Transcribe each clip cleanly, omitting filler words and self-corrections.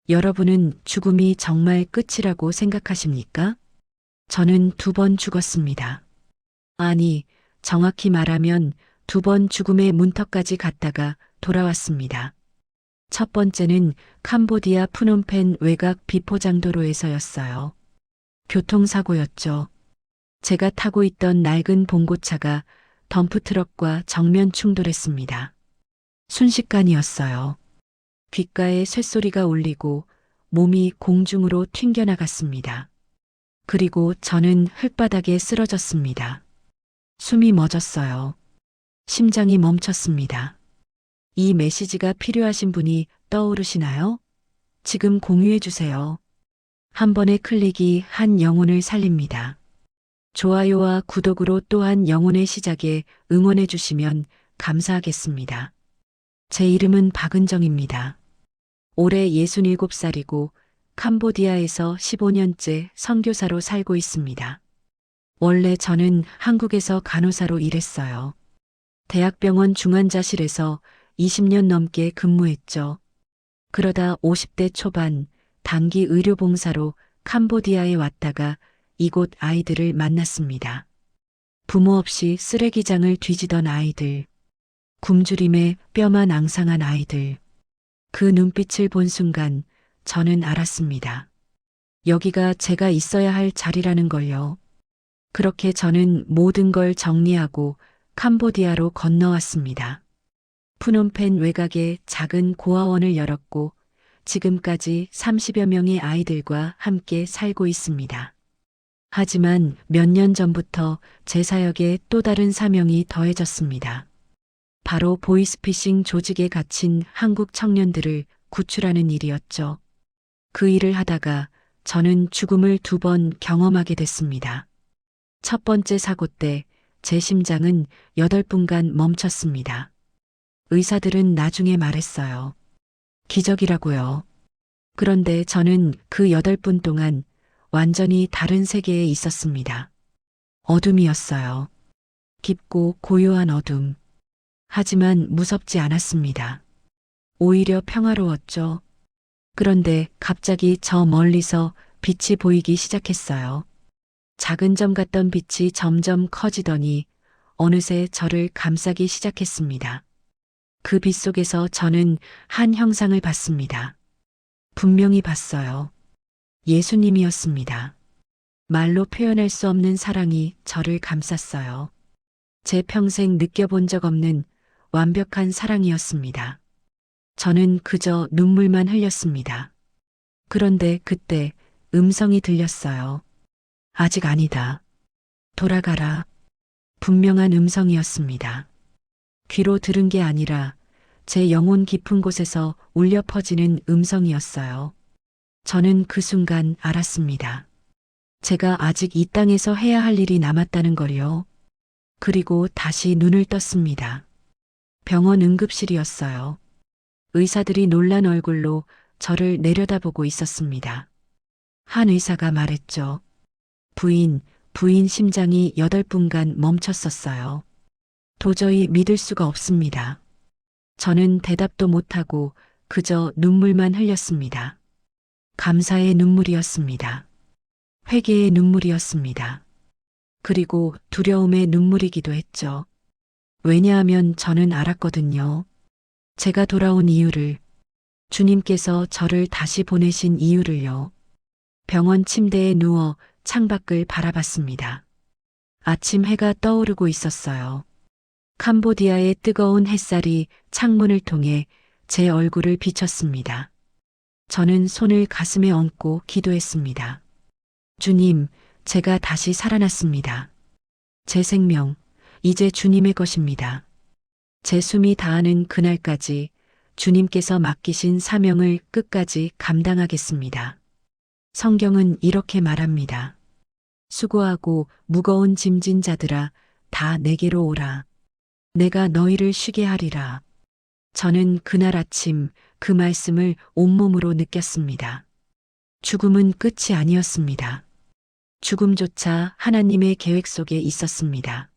여러분은 죽음이 정말 끝이라고 생각하십니까? 저는 2번 죽었습니다. 아니, 정확히 말하면 2번 죽음의 문턱까지 갔다가 돌아왔습니다. 첫 번째는 캄보디아 프놈펜 외곽 비포장도로에서였어요. 교통사고였죠. 제가 타고 있던 낡은 봉고차가 덤프트럭과 정면 충돌했습니다. 순식간이었어요. 귓가에 쇳소리가 울리고 몸이 공중으로 튕겨나갔습니다. 그리고 저는 흙바닥에 쓰러졌습니다. 숨이 멎었어요. 심장이 멈췄습니다. 이 메시지가 필요하신 분이 떠오르시나요? 지금 공유해 주세요. 한 번의 클릭이 한 영혼을 살립니다. 좋아요와 구독으로 또한 영혼의 시작에 응원해 주시면 감사하겠습니다. 제 이름은 박은정입니다. 올해 67살이고 캄보디아에서 15년째 선교사로 살고 있습니다. 원래 저는 한국에서 간호사로 일했어요. 대학병원 중환자실에서 20년 넘게 근무했죠. 그러다 50대 초반 단기 의료봉사로 캄보디아에 왔다가 이곳 아이들을 만났습니다. 부모 없이 쓰레기장을 뒤지던 아이들, 굶주림에 뼈만 앙상한 아이들. 그 눈빛을 본 순간 저는 알았습니다. 여기가 제가 있어야 할 자리라는 걸요. 그렇게 저는 모든 걸 정리하고 캄보디아로 건너왔습니다. 푸놈펜 외곽에 작은 고아원을 열었고 지금까지 30여 명의 아이들과 함께 살고 있습니다. 하지만 몇 년 전부터 제 사역에 또 다른 사명이 더해졌습니다. 바로 보이스피싱 조직에 갇힌 한국 청년들을 구출하는 일이었죠. 그 일을 하다가 저는 죽음을 2번 경험하게 됐습니다. 첫 번째 사고 때 제 심장은 8분간 멈췄습니다. 의사들은 나중에 말했어요. 기적이라고요. 그런데 저는 그 8분 동안 완전히 다른 세계에 있었습니다. 어둠이었어요. 깊고 고요한 어둠. 하지만 무섭지 않았습니다. 오히려 평화로웠죠. 그런데 갑자기 저 멀리서 빛이 보이기 시작했어요. 작은 점 같던 빛이 점점 커지더니 어느새 저를 감싸기 시작했습니다. 그 빛 속에서 저는 한 형상을 봤습니다. 분명히 봤어요. 예수님이었습니다. 말로 표현할 수 없는 사랑이 저를 감쌌어요. 제 평생 느껴본 적 없는 완벽한 사랑이었습니다. 저는 그저 눈물만 흘렸습니다. 그런데 그때 음성이 들렸어요. 아직 아니다. 돌아가라. 분명한 음성이었습니다. 귀로 들은 게 아니라 제 영혼 깊은 곳에서 울려 퍼지는 음성이었어요. 저는 그 순간 알았습니다. 제가 아직 이 땅에서 해야 할 일이 남았다는 걸요. 그리고 다시 눈을 떴습니다. 병원 응급실이었어요. 의사들이 놀란 얼굴로 저를 내려다보고 있었습니다. 한 의사가 말했죠. 부인 심장이 8분간 멈췄었어요. 도저히 믿을 수가 없습니다. 저는 대답도 못하고 그저 눈물만 흘렸습니다. 감사의 눈물이었습니다. 회개의 눈물이었습니다. 그리고 두려움의 눈물이기도 했죠. 왜냐하면 저는 알았거든요. 제가 돌아온 이유를, 주님께서 저를 다시 보내신 이유를요. 병원 침대에 누워 창밖을 바라봤습니다. 아침 해가 떠오르고 있었어요. 캄보디아의 뜨거운 햇살이 창문을 통해 제 얼굴을 비쳤습니다. 저는 손을 가슴에 얹고 기도했습니다. 주님, 제가 다시 살아났습니다. 제 생명, 이제 주님의 것입니다. 제 숨이 다하는 그날까지 주님께서 맡기신 사명을 끝까지 감당하겠습니다. 성경은 이렇게 말합니다. 수고하고 무거운 짐진 자들아, 다 내게로 오라. 내가 너희를 쉬게 하리라. 저는 그날 아침 그 말씀을 온몸으로 느꼈습니다. 죽음은 끝이 아니었습니다. 죽음조차 하나님의 계획 속에 있었습니다.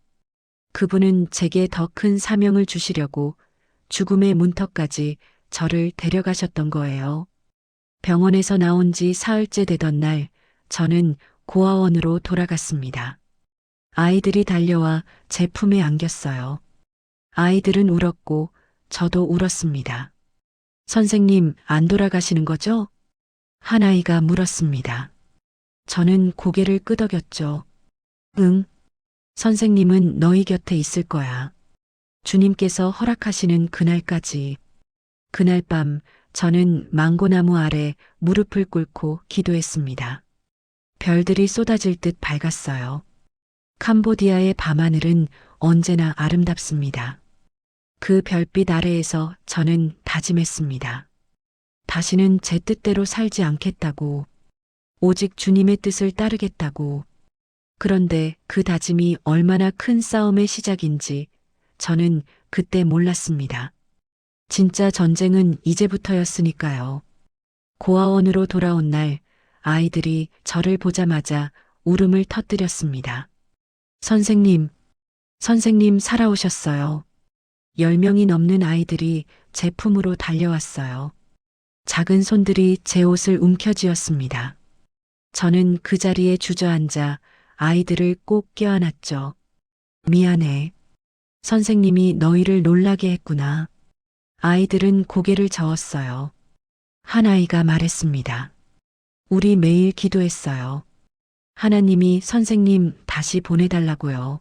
그분은 제게 더 큰 사명을 주시려고 죽음의 문턱까지 저를 데려가셨던 거예요. 병원에서 나온 지 사흘째 되던 날, 저는 고아원으로 돌아갔습니다. 아이들이 달려와 제 품에 안겼어요. 아이들은 울었고, 저도 울었습니다. 선생님, 안 돌아가시는 거죠? 한 아이가 물었습니다. 저는 고개를 끄덕였죠. 응. 선생님은 너희 곁에 있을 거야. 주님께서 허락하시는 그날까지. 그날 밤 저는 망고나무 아래 무릎을 꿇고 기도했습니다. 별들이 쏟아질 듯 밝았어요. 캄보디아의 밤하늘은 언제나 아름답습니다. 그 별빛 아래에서 저는 다짐했습니다. 다시는 제 뜻대로 살지 않겠다고, 오직 주님의 뜻을 따르겠다고. 그런데 그 다짐이 얼마나 큰 싸움의 시작인지 저는 그때 몰랐습니다. 진짜 전쟁은 이제부터였으니까요. 고아원으로 돌아온 날 아이들이 저를 보자마자 울음을 터뜨렸습니다. 선생님, 선생님 살아오셨어요. 10명이 넘는 아이들이 제 품으로 달려왔어요. 작은 손들이 제 옷을 움켜쥐었습니다. 저는 그 자리에 주저앉아 아이들을 꼭 껴안았죠. 미안해. 선생님이 너희를 놀라게 했구나. 아이들은 고개를 저었어요. 한 아이가 말했습니다. 우리 매일 기도했어요. 하나님이 선생님 다시 보내달라고요.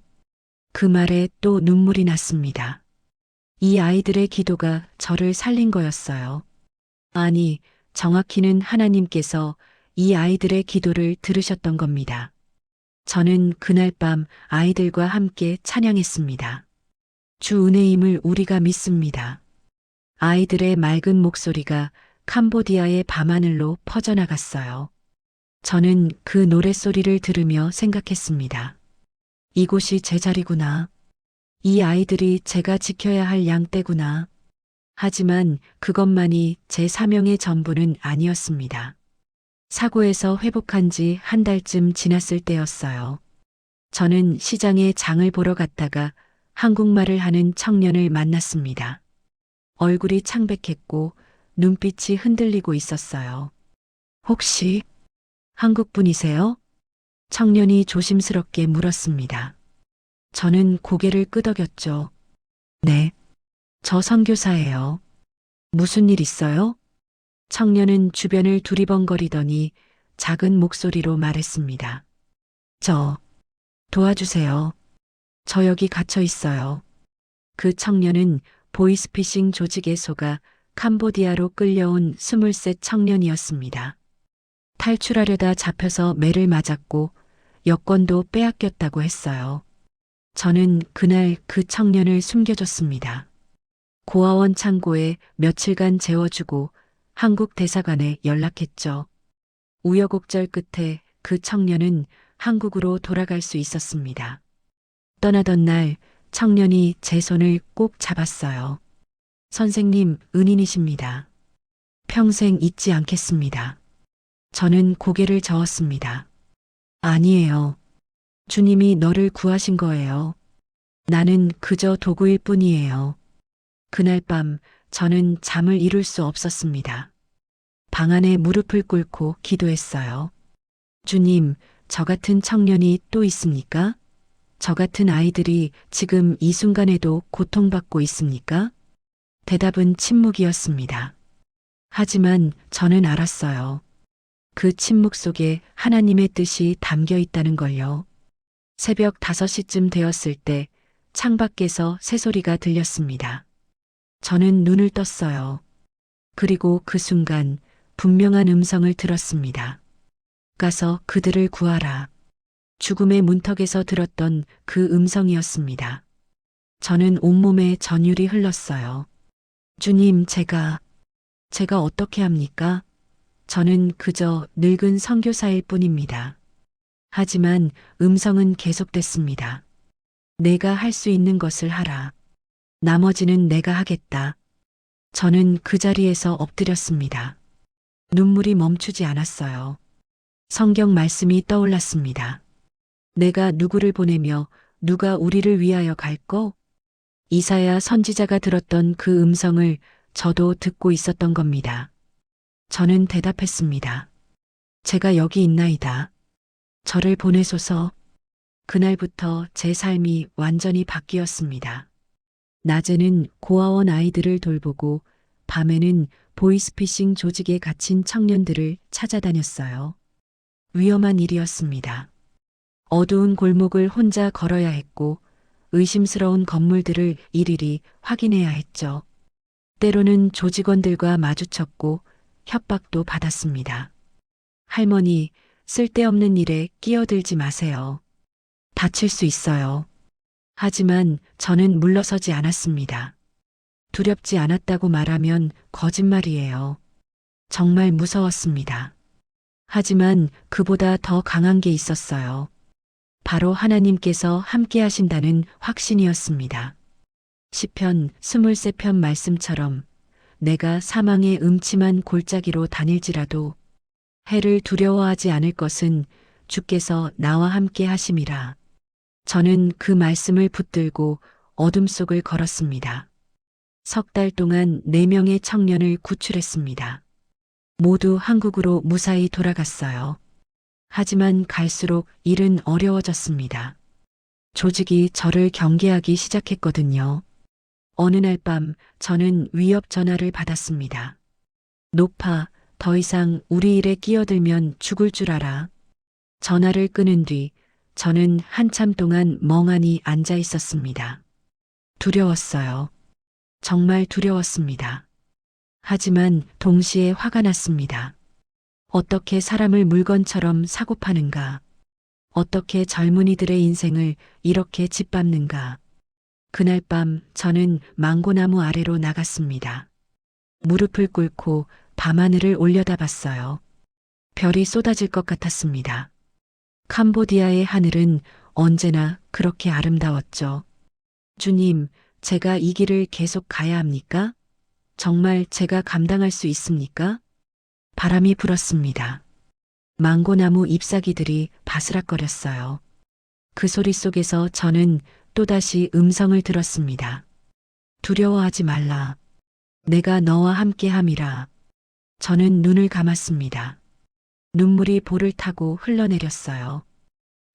그 말에 또 눈물이 났습니다. 이 아이들의 기도가 저를 살린 거였어요. 아니, 정확히는 하나님께서 이 아이들의 기도를 들으셨던 겁니다. 저는 그날 밤 아이들과 함께 찬양했습니다. 주 은혜임을 우리가 믿습니다. 아이들의 맑은 목소리가 캄보디아의 밤하늘로 퍼져나갔어요. 저는 그 노랫소리를 들으며 생각했습니다. 이곳이 제 자리구나. 이 아이들이 제가 지켜야 할 양떼구나. 하지만 그것만이 제 사명의 전부는 아니었습니다. 사고에서 회복한 지 한 달쯤 지났을 때였어요. 저는 시장에 장을 보러 갔다가 한국말을 하는 청년을 만났습니다. 얼굴이 창백했고 눈빛이 흔들리고 있었어요. 혹시 한국 분이세요? 청년이 조심스럽게 물었습니다. 저는 고개를 끄덕였죠. 네, 저 선교사예요. 무슨 일 있어요? 청년은 주변을 두리번거리더니 작은 목소리로 말했습니다. 저, 도와주세요. 저 여기 갇혀 있어요. 그 청년은 보이스피싱 조직에 속아 캄보디아로 끌려온 23 청년이었습니다. 탈출하려다 잡혀서 매를 맞았고 여권도 빼앗겼다고 했어요. 저는 그날 그 청년을 숨겨줬습니다. 고아원 창고에 며칠간 재워주고 한국 대사관에 연락했죠. 우여곡절 끝에 그 청년은 한국으로 돌아갈 수 있었습니다. 떠나던 날 청년이 제 손을 꼭 잡았어요. 선생님, 은인이십니다. 평생 잊지 않겠습니다. 저는 고개를 저었습니다. 아니에요. 주님이 너를 구하신 거예요. 나는 그저 도구일 뿐이에요. 그날 밤 저는 잠을 이룰 수 없었습니다. 방 안에 무릎을 꿇고 기도했어요. 주님, 저 같은 청년이 또 있습니까? 저 같은 아이들이 지금 이 순간에도 고통받고 있습니까? 대답은 침묵이었습니다. 하지만 저는 알았어요. 그 침묵 속에 하나님의 뜻이 담겨 있다는 걸요. 새벽 5시쯤 되었을 때 창밖에서 새소리가 들렸습니다. 저는 눈을 떴어요. 그리고 그 순간 분명한 음성을 들었습니다. 가서 그들을 구하라. 죽음의 문턱에서 들었던 그 음성이었습니다. 저는 온몸에 전율이 흘렀어요. 주님, 제가 어떻게 합니까? 저는 그저 늙은 선교사일 뿐입니다. 하지만 음성은 계속됐습니다. 내가 할 수 있는 것을 하라. 나머지는 내가 하겠다. 저는 그 자리에서 엎드렸습니다. 눈물이 멈추지 않았어요. 성경 말씀이 떠올랐습니다. 내가 누구를 보내며 누가 우리를 위하여 갈꼬? 이사야 선지자가 들었던 그 음성을 저도 듣고 있었던 겁니다. 저는 대답했습니다. 제가 여기 있나이다. 저를 보내소서. 그날부터 제 삶이 완전히 바뀌었습니다. 낮에는 고아원 아이들을 돌보고 밤에는 보이스피싱 조직에 갇힌 청년들을 찾아다녔어요. 위험한 일이었습니다. 어두운 골목을 혼자 걸어야 했고 의심스러운 건물들을 일일이 확인해야 했죠. 때로는 조직원들과 마주쳤고 협박도 받았습니다. 할머니, 쓸데없는 일에 끼어들지 마세요. 다칠 수 있어요. 하지만 저는 물러서지 않았습니다. 두렵지 않았다고 말하면 거짓말이에요. 정말 무서웠습니다. 하지만 그보다 더 강한 게 있었어요. 바로 하나님께서 함께 하신다는 확신이었습니다. 시편 23편 말씀처럼 내가 사망의 음침한 골짜기로 다닐지라도 해를 두려워하지 않을 것은 주께서 나와 함께 하심이라. 저는 그 말씀을 붙들고 어둠 속을 걸었습니다. 석 달 동안 4명의 청년을 구출했습니다. 모두 한국으로 무사히 돌아갔어요. 하지만 갈수록 일은 어려워졌습니다. 조직이 저를 경계하기 시작했거든요. 어느 날 밤 저는 위협 전화를 받았습니다. 높아, 더 이상 우리 일에 끼어들면 죽을 줄 알아. 전화를 끊은 뒤 저는 한참 동안 멍하니 앉아 있었습니다. 두려웠어요. 정말 두려웠습니다. 하지만 동시에 화가 났습니다. 어떻게 사람을 물건처럼 사고 파는가? 어떻게 젊은이들의 인생을 이렇게 짓밟는가? 그날 밤 저는 망고나무 아래로 나갔습니다. 무릎을 꿇고 밤하늘을 올려다봤어요. 별이 쏟아질 것 같았습니다. 캄보디아의 하늘은 언제나 그렇게 아름다웠죠. 주님, 제가 이 길을 계속 가야 합니까? 정말 제가 감당할 수 있습니까? 바람이 불었습니다. 망고나무 잎사귀들이 바스락거렸어요. 그 소리 속에서 저는 또다시 음성을 들었습니다. 두려워하지 말라. 내가 너와 함께 함이라. 저는 눈을 감았습니다. 눈물이 볼을 타고 흘러내렸어요.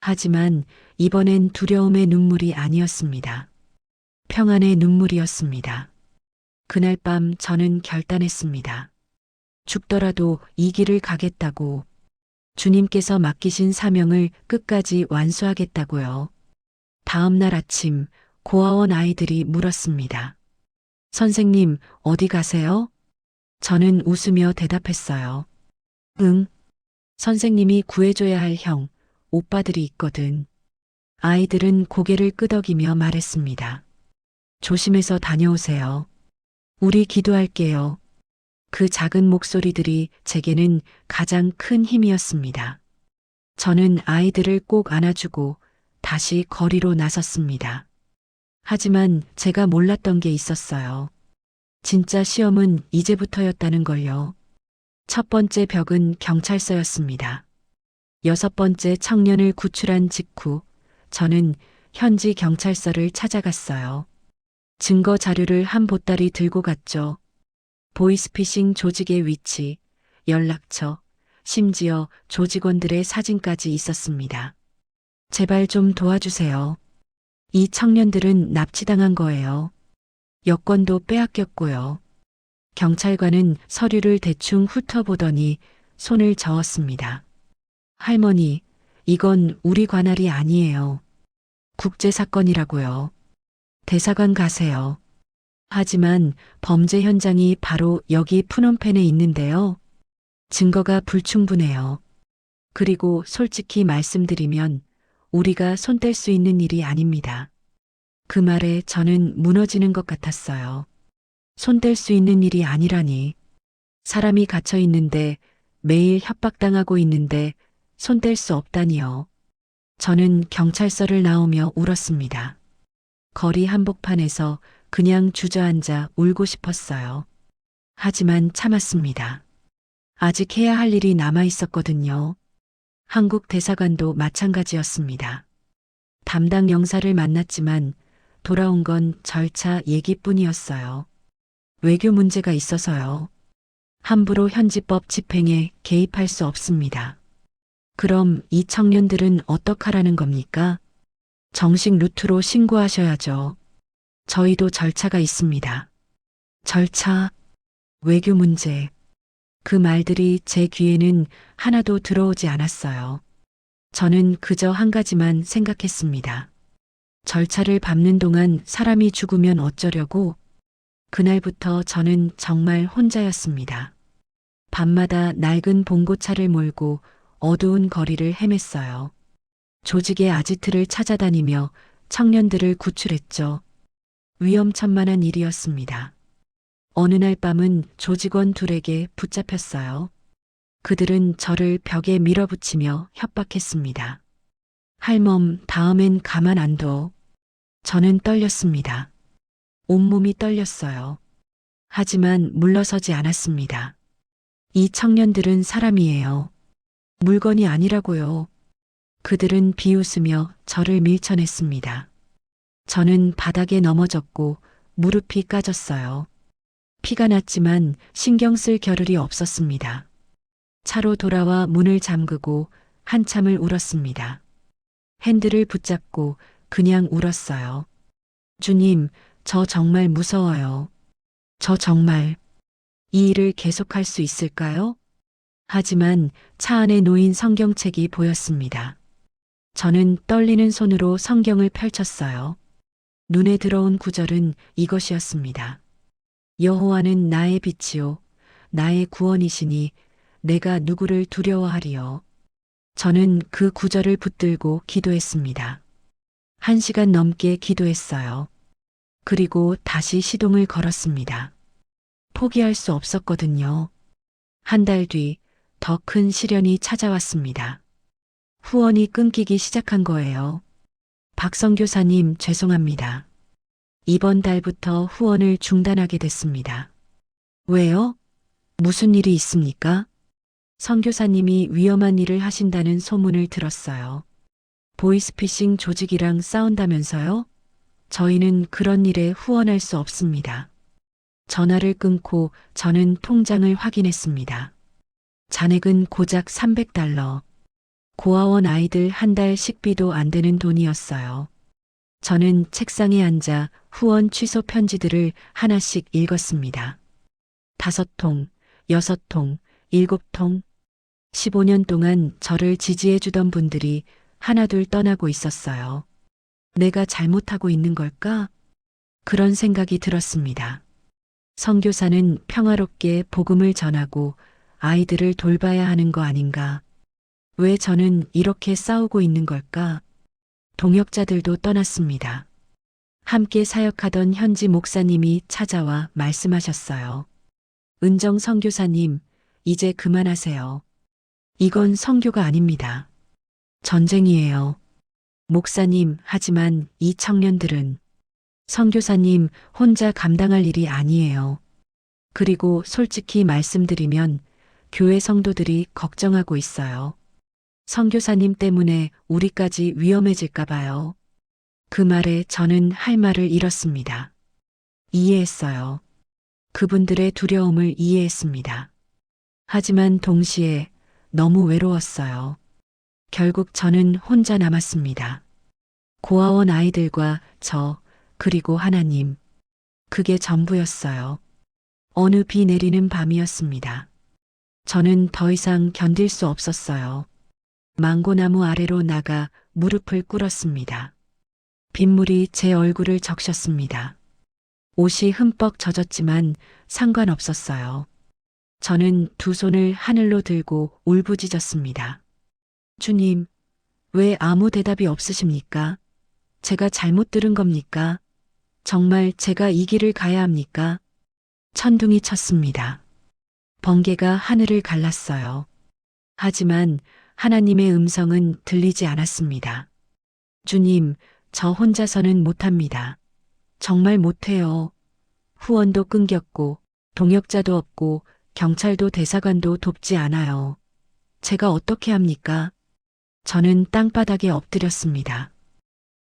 하지만 이번엔 두려움의 눈물이 아니었습니다. 평안의 눈물이었습니다. 그날 밤 저는 결단했습니다. 죽더라도 이 길을 가겠다고, 주님께서 맡기신 사명을 끝까지 완수하겠다고요. 다음 날 아침 고아원 아이들이 물었습니다. 선생님, 어디 가세요? 저는 웃으며 대답했어요. 응. 선생님이 구해줘야 할 형, 오빠들이 있거든. 아이들은 고개를 끄덕이며 말했습니다. 조심해서 다녀오세요. 우리 기도할게요. 그 작은 목소리들이 제게는 가장 큰 힘이었습니다. 저는 아이들을 꼭 안아주고 다시 거리로 나섰습니다. 하지만 제가 몰랐던 게 있었어요. 진짜 시험은 이제부터였다는 걸요. 첫 번째 벽은 경찰서였습니다. 6번째 청년을 구출한 직후 저는 현지 경찰서를 찾아갔어요. 증거 자료를 한 보따리 들고 갔죠. 보이스피싱 조직의 위치, 연락처, 심지어 조직원들의 사진까지 있었습니다. 제발 좀 도와주세요. 이 청년들은 납치당한 거예요. 여권도 빼앗겼고요. 경찰관은 서류를 대충 훑어보더니 손을 저었습니다. 할머니, 이건 우리 관할이 아니에요. 국제사건이라고요. 대사관 가세요. 하지만 범죄 현장이 바로 여기 푸놈펜에 있는데요. 증거가 불충분해요. 그리고 솔직히 말씀드리면 우리가 손댈 수 있는 일이 아닙니다. 그 말에 저는 무너지는 것 같았어요. 손댈 수 있는 일이 아니라니. 사람이 갇혀 있는데 매일 협박당하고 있는데 손댈 수 없다니요. 저는 경찰서를 나오며 울었습니다. 거리 한복판에서 그냥 주저앉아 울고 싶었어요. 하지만 참았습니다. 아직 해야 할 일이 남아 있었거든요. 한국 대사관도 마찬가지였습니다. 담당 영사를 만났지만 돌아온 건 절차 얘기뿐이었어요. 외교 문제가 있어서요. 함부로 현지법 집행에 개입할 수 없습니다. 그럼 이 청년들은 어떡하라는 겁니까? 정식 루트로 신고하셔야죠. 저희도 절차가 있습니다. 절차, 외교 문제. 그 말들이 제 귀에는 하나도 들어오지 않았어요. 저는 그저 한 가지만 생각했습니다. 절차를 밟는 동안 사람이 죽으면 어쩌려고? 그날부터 저는 정말 혼자였습니다. 밤마다 낡은 봉고차를 몰고 어두운 거리를 헤맸어요. 조직의 아지트를 찾아다니며 청년들을 구출했죠. 위험천만한 일이었습니다. 어느 날 밤은 조직원 둘에게 붙잡혔어요. 그들은 저를 벽에 밀어붙이며 협박했습니다. 할멈, 다음엔 가만 안 둬. 저는 떨렸습니다. 온몸이 떨렸어요. 하지만 물러서지 않았습니다. 이 청년들은 사람이에요. 물건이 아니라고요. 그들은 비웃으며 저를 밀쳐냈습니다. 저는 바닥에 넘어졌고 무릎이 까졌어요. 피가 났지만 신경 쓸 겨를이 없었습니다. 차로 돌아와 문을 잠그고 한참을 울었습니다. 핸들을 붙잡고 그냥 울었어요. 주님, 저 정말 무서워요. 저 정말 이 일을 계속할 수 있을까요? 하지만 차 안에 놓인 성경책이 보였습니다. 저는 떨리는 손으로 성경을 펼쳤어요. 눈에 들어온 구절은 이것이었습니다. 여호와는 나의 빛이요 나의 구원이시니 내가 누구를 두려워하리요. 저는 그 구절을 붙들고 기도했습니다. 1시간 넘게 기도했어요. 그리고 다시 시동을 걸었습니다. 포기할 수 없었거든요. 한 달 뒤 더 큰 시련이 찾아왔습니다. 후원이 끊기기 시작한 거예요. 박 선교사님, 죄송합니다. 이번 달부터 후원을 중단하게 됐습니다. 왜요? 무슨 일이 있습니까? 선교사님이 위험한 일을 하신다는 소문을 들었어요. 보이스피싱 조직이랑 싸운다면서요? 저희는 그런 일에 후원할 수 없습니다. 전화를 끊고 저는 통장을 확인했습니다. 잔액은 고작 $300. 고아원 아이들 한 달 식비도 안 되는 돈이었어요. 저는 책상에 앉아 후원 취소 편지들을 하나씩 읽었습니다. 5통, 6통, 7통. 15년 동안 저를 지지해 주던 분들이 하나둘 떠나고 있었어요. 내가 잘못하고 있는 걸까? 그런 생각이 들었습니다. 선교사는 평화롭게 복음을 전하고 아이들을 돌봐야 하는 거 아닌가? 왜 저는 이렇게 싸우고 있는 걸까? 동역자들도 떠났습니다. 함께 사역하던 현지 목사님이 찾아와 말씀하셨어요. 은정 선교사님, 이제 그만하세요. 이건 선교가 아닙니다. 전쟁이에요. 목사님, 하지만 이 청년들은 선교사님 혼자 감당할 일이 아니에요. 그리고 솔직히 말씀드리면 교회 성도들이 걱정하고 있어요. 선교사님 때문에 우리까지 위험해질까 봐요. 그 말에 저는 할 말을 잃었습니다. 이해했어요. 그분들의 두려움을 이해했습니다. 하지만 동시에 너무 외로웠어요. 결국 저는 혼자 남았습니다. 고아원 아이들과 저, 그리고 하나님. 그게 전부였어요. 어느 비 내리는 밤이었습니다. 저는 더 이상 견딜 수 없었어요. 망고나무 아래로 나가 무릎을 꿇었습니다. 빗물이 제 얼굴을 적셨습니다. 옷이 흠뻑 젖었지만 상관없었어요. 저는 두 손을 하늘로 들고 울부짖었습니다. 주님, 왜 아무 대답이 없으십니까? 제가 잘못 들은 겁니까? 정말 제가 이 길을 가야 합니까? 천둥이 쳤습니다. 번개가 하늘을 갈랐어요. 하지만 하나님의 음성은 들리지 않았습니다. 주님, 저 혼자서는 못합니다. 정말 못해요. 후원도 끊겼고, 동역자도 없고, 경찰도 대사관도 돕지 않아요. 제가 어떻게 합니까? 저는 땅바닥에 엎드렸습니다.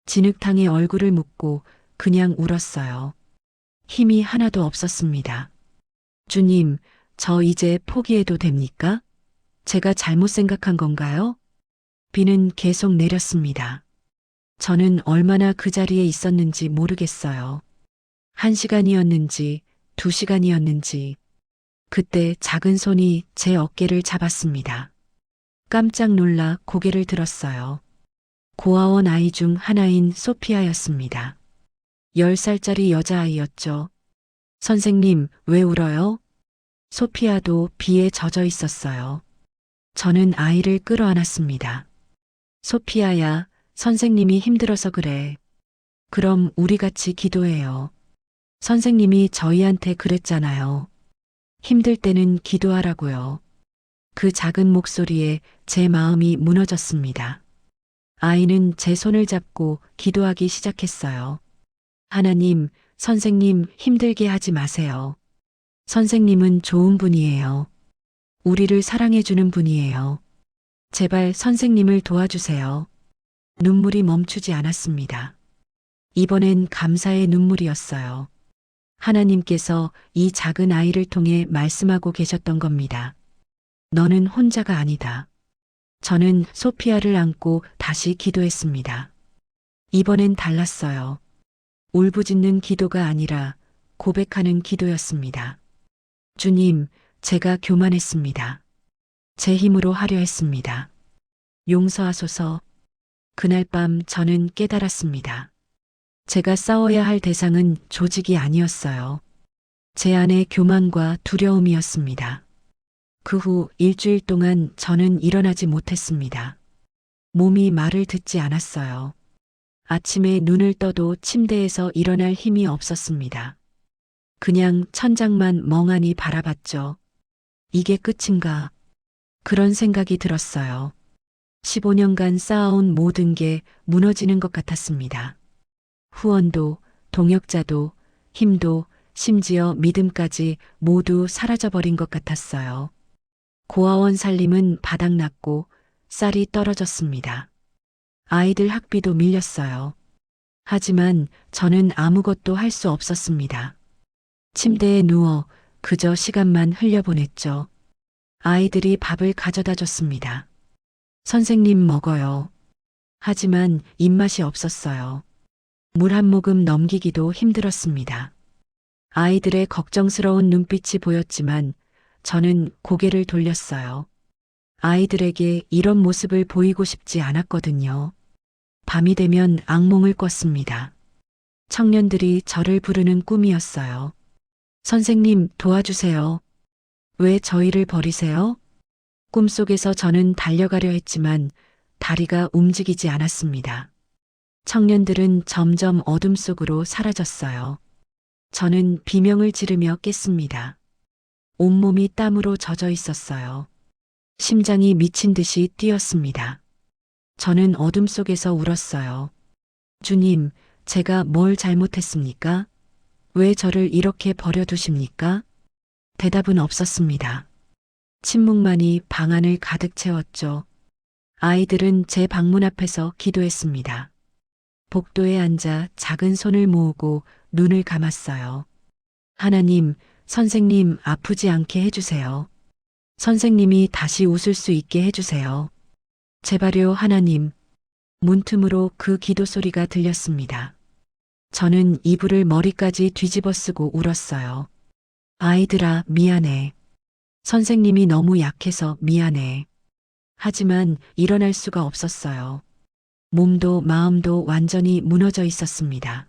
진흙탕에 얼굴을 묻고 그냥 울었어요. 힘이 하나도 없었습니다. 주님, 저 이제 포기해도 됩니까? 제가 잘못 생각한 건가요? 비는 계속 내렸습니다. 저는 얼마나 그 자리에 있었는지 모르겠어요. 1시간이었는지, 2시간이었는지, 그때 작은 손이 제 어깨를 잡았습니다. 깜짝 놀라 고개를 들었어요. 고아원 아이 중 하나인 소피아였습니다. 10살짜리 여자아이였죠. 선생님, 왜 울어요? 소피아도 비에 젖어 있었어요. 저는 아이를 끌어안았습니다. 소피아야, 선생님이 힘들어서 그래. 그럼 우리 같이 기도해요. 선생님이 저희한테 그랬잖아요. 힘들 때는 기도하라고요. 그 작은 목소리에 제 마음이 무너졌습니다. 아이는 제 손을 잡고 기도하기 시작했어요. 하나님, 선생님 힘들게 하지 마세요. 선생님은 좋은 분이에요. 우리를 사랑해주는 분이에요. 제발 선생님을 도와주세요. 눈물이 멈추지 않았습니다. 이번엔 감사의 눈물이었어요. 하나님께서 이 작은 아이를 통해 말씀하고 계셨던 겁니다. 너는 혼자가 아니다. 저는 소피아를 안고 다시 기도했습니다. 이번엔 달랐어요. 울부짖는 기도가 아니라 고백하는 기도였습니다. 주님, 제가 교만했습니다. 제 힘으로 하려 했습니다. 용서하소서. 그날 밤 저는 깨달았습니다. 제가 싸워야 할 대상은 조직이 아니었어요. 제 안의 교만과 두려움이었습니다. 그 후 일주일 동안 저는 일어나지 못했습니다. 몸이 말을 듣지 않았어요. 아침에 눈을 떠도 침대에서 일어날 힘이 없었습니다. 그냥 천장만 멍하니 바라봤죠. 이게 끝인가? 그런 생각이 들었어요. 15년간 쌓아온 모든 게 무너지는 것 같았습니다. 후원도, 동역자도, 힘도, 심지어 믿음까지 모두 사라져버린 것 같았어요. 고아원 살림은 바닥났고 쌀이 떨어졌습니다. 아이들 학비도 밀렸어요. 하지만 저는 아무것도 할 수 없었습니다. 침대에 누워 그저 시간만 흘려보냈죠. 아이들이 밥을 가져다 줬습니다. 선생님 먹어요. 하지만 입맛이 없었어요. 물 한 모금 넘기기도 힘들었습니다. 아이들의 걱정스러운 눈빛이 보였지만 저는 고개를 돌렸어요. 아이들에게 이런 모습을 보이고 싶지 않았거든요. 밤이 되면 악몽을 꿨습니다. 청년들이 저를 부르는 꿈이었어요. 선생님 도와주세요. 왜 저희를 버리세요? 꿈속에서 저는 달려가려 했지만 다리가 움직이지 않았습니다. 청년들은 점점 어둠 속으로 사라졌어요. 저는 비명을 지르며 깼습니다. 온몸이 땀으로 젖어 있었어요. 심장이 미친 듯이 뛰었습니다. 저는 어둠 속에서 울었어요. 주님, 제가 뭘 잘못했습니까? 왜 저를 이렇게 버려두십니까? 대답은 없었습니다. 침묵만이 방 안을 가득 채웠죠. 아이들은 제 방문 앞에서 기도했습니다. 복도에 앉아 작은 손을 모으고 눈을 감았어요. 하나님, 선생님 아프지 않게 해주세요. 선생님이 다시 웃을 수 있게 해주세요. 제발요 하나님. 문틈으로 그 기도 소리가 들렸습니다. 저는 이불을 머리까지 뒤집어 쓰고 울었어요. 아이들아, 미안해. 선생님이 너무 약해서 미안해. 하지만 일어날 수가 없었어요. 몸도 마음도 완전히 무너져 있었습니다.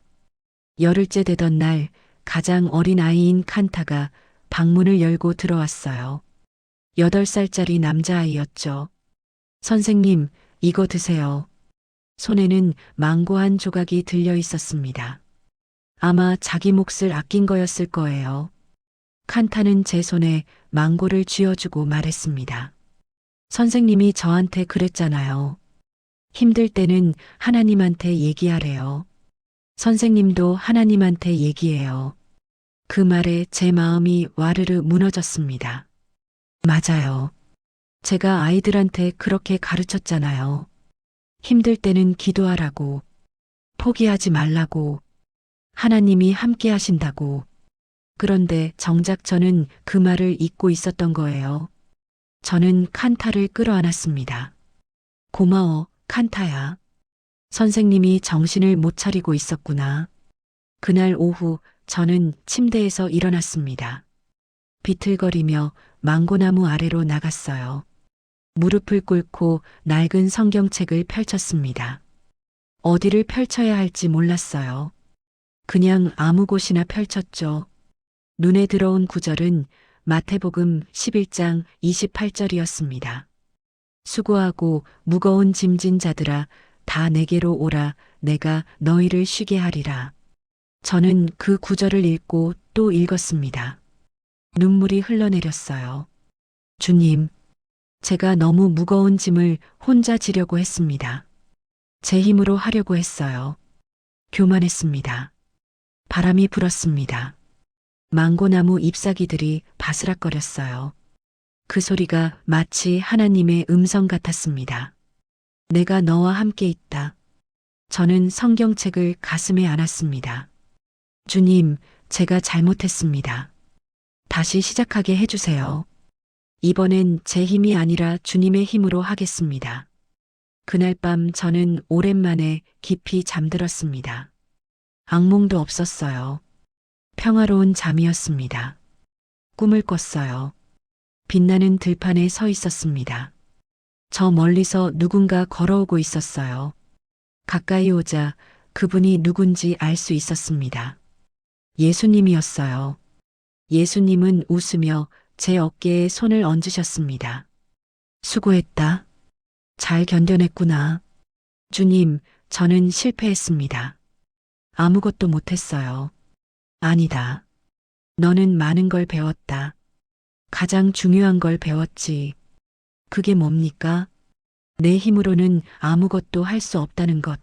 열흘째 되던 날 가장 어린 아이인 칸타가 방문을 열고 들어왔어요. 8살짜리 남자아이였죠. 선생님, 이거 드세요. 손에는 망고 한 조각이 들려 있었습니다. 아마 자기 몫을 아낀 거였을 거예요. 칸타는 제 손에 망고를 쥐어주고 말했습니다. 선생님이 저한테 그랬잖아요. 힘들 때는 하나님한테 얘기하래요. 선생님도 하나님한테 얘기해요. 그 말에 제 마음이 와르르 무너졌습니다. 맞아요. 제가 아이들한테 그렇게 가르쳤잖아요. 힘들 때는 기도하라고, 포기하지 말라고, 하나님이 함께 하신다고. 그런데 정작 저는 그 말을 잊고 있었던 거예요. 저는 칸타를 끌어안았습니다. 고마워, 칸타야. 선생님이 정신을 못 차리고 있었구나. 그날 오후 저는 침대에서 일어났습니다. 비틀거리며 망고나무 아래로 나갔어요. 무릎을 꿇고 낡은 성경책을 펼쳤습니다. 어디를 펼쳐야 할지 몰랐어요. 그냥 아무 곳이나 펼쳤죠. 눈에 들어온 구절은 마태복음 11장 28절이었습니다. 수고하고 무거운 짐진 자들아 다 내게로 오라 내가 너희를 쉬게 하리라. 저는 그 구절을 읽고 또 읽었습니다. 눈물이 흘러내렸어요. 주님, 제가 너무 무거운 짐을 혼자 지려고 했습니다. 제 힘으로 하려고 했어요. 교만했습니다. 바람이 불었습니다. 망고나무 잎사귀들이 바스락거렸어요. 그 소리가 마치 하나님의 음성 같았습니다. 내가 너와 함께 있다. 저는 성경책을 가슴에 안았습니다. 주님, 제가 잘못했습니다. 다시 시작하게 해주세요. 이번엔 제 힘이 아니라 주님의 힘으로 하겠습니다. 그날 밤 저는 오랜만에 깊이 잠들었습니다. 악몽도 없었어요. 평화로운 잠이었습니다. 꿈을 꿨어요. 빛나는 들판에 서 있었습니다. 저 멀리서 누군가 걸어오고 있었어요. 가까이 오자 그분이 누군지 알 수 있었습니다. 예수님이었어요. 예수님은 웃으며 제 어깨에 손을 얹으셨습니다. 수고했다. 잘 견뎌냈구나. 주님, 저는 실패했습니다. 아무것도 못했어요. 아니다. 너는 많은 걸 배웠다. 가장 중요한 걸 배웠지. 그게 뭡니까? 내 힘으로는 아무것도 할 수 없다는 것.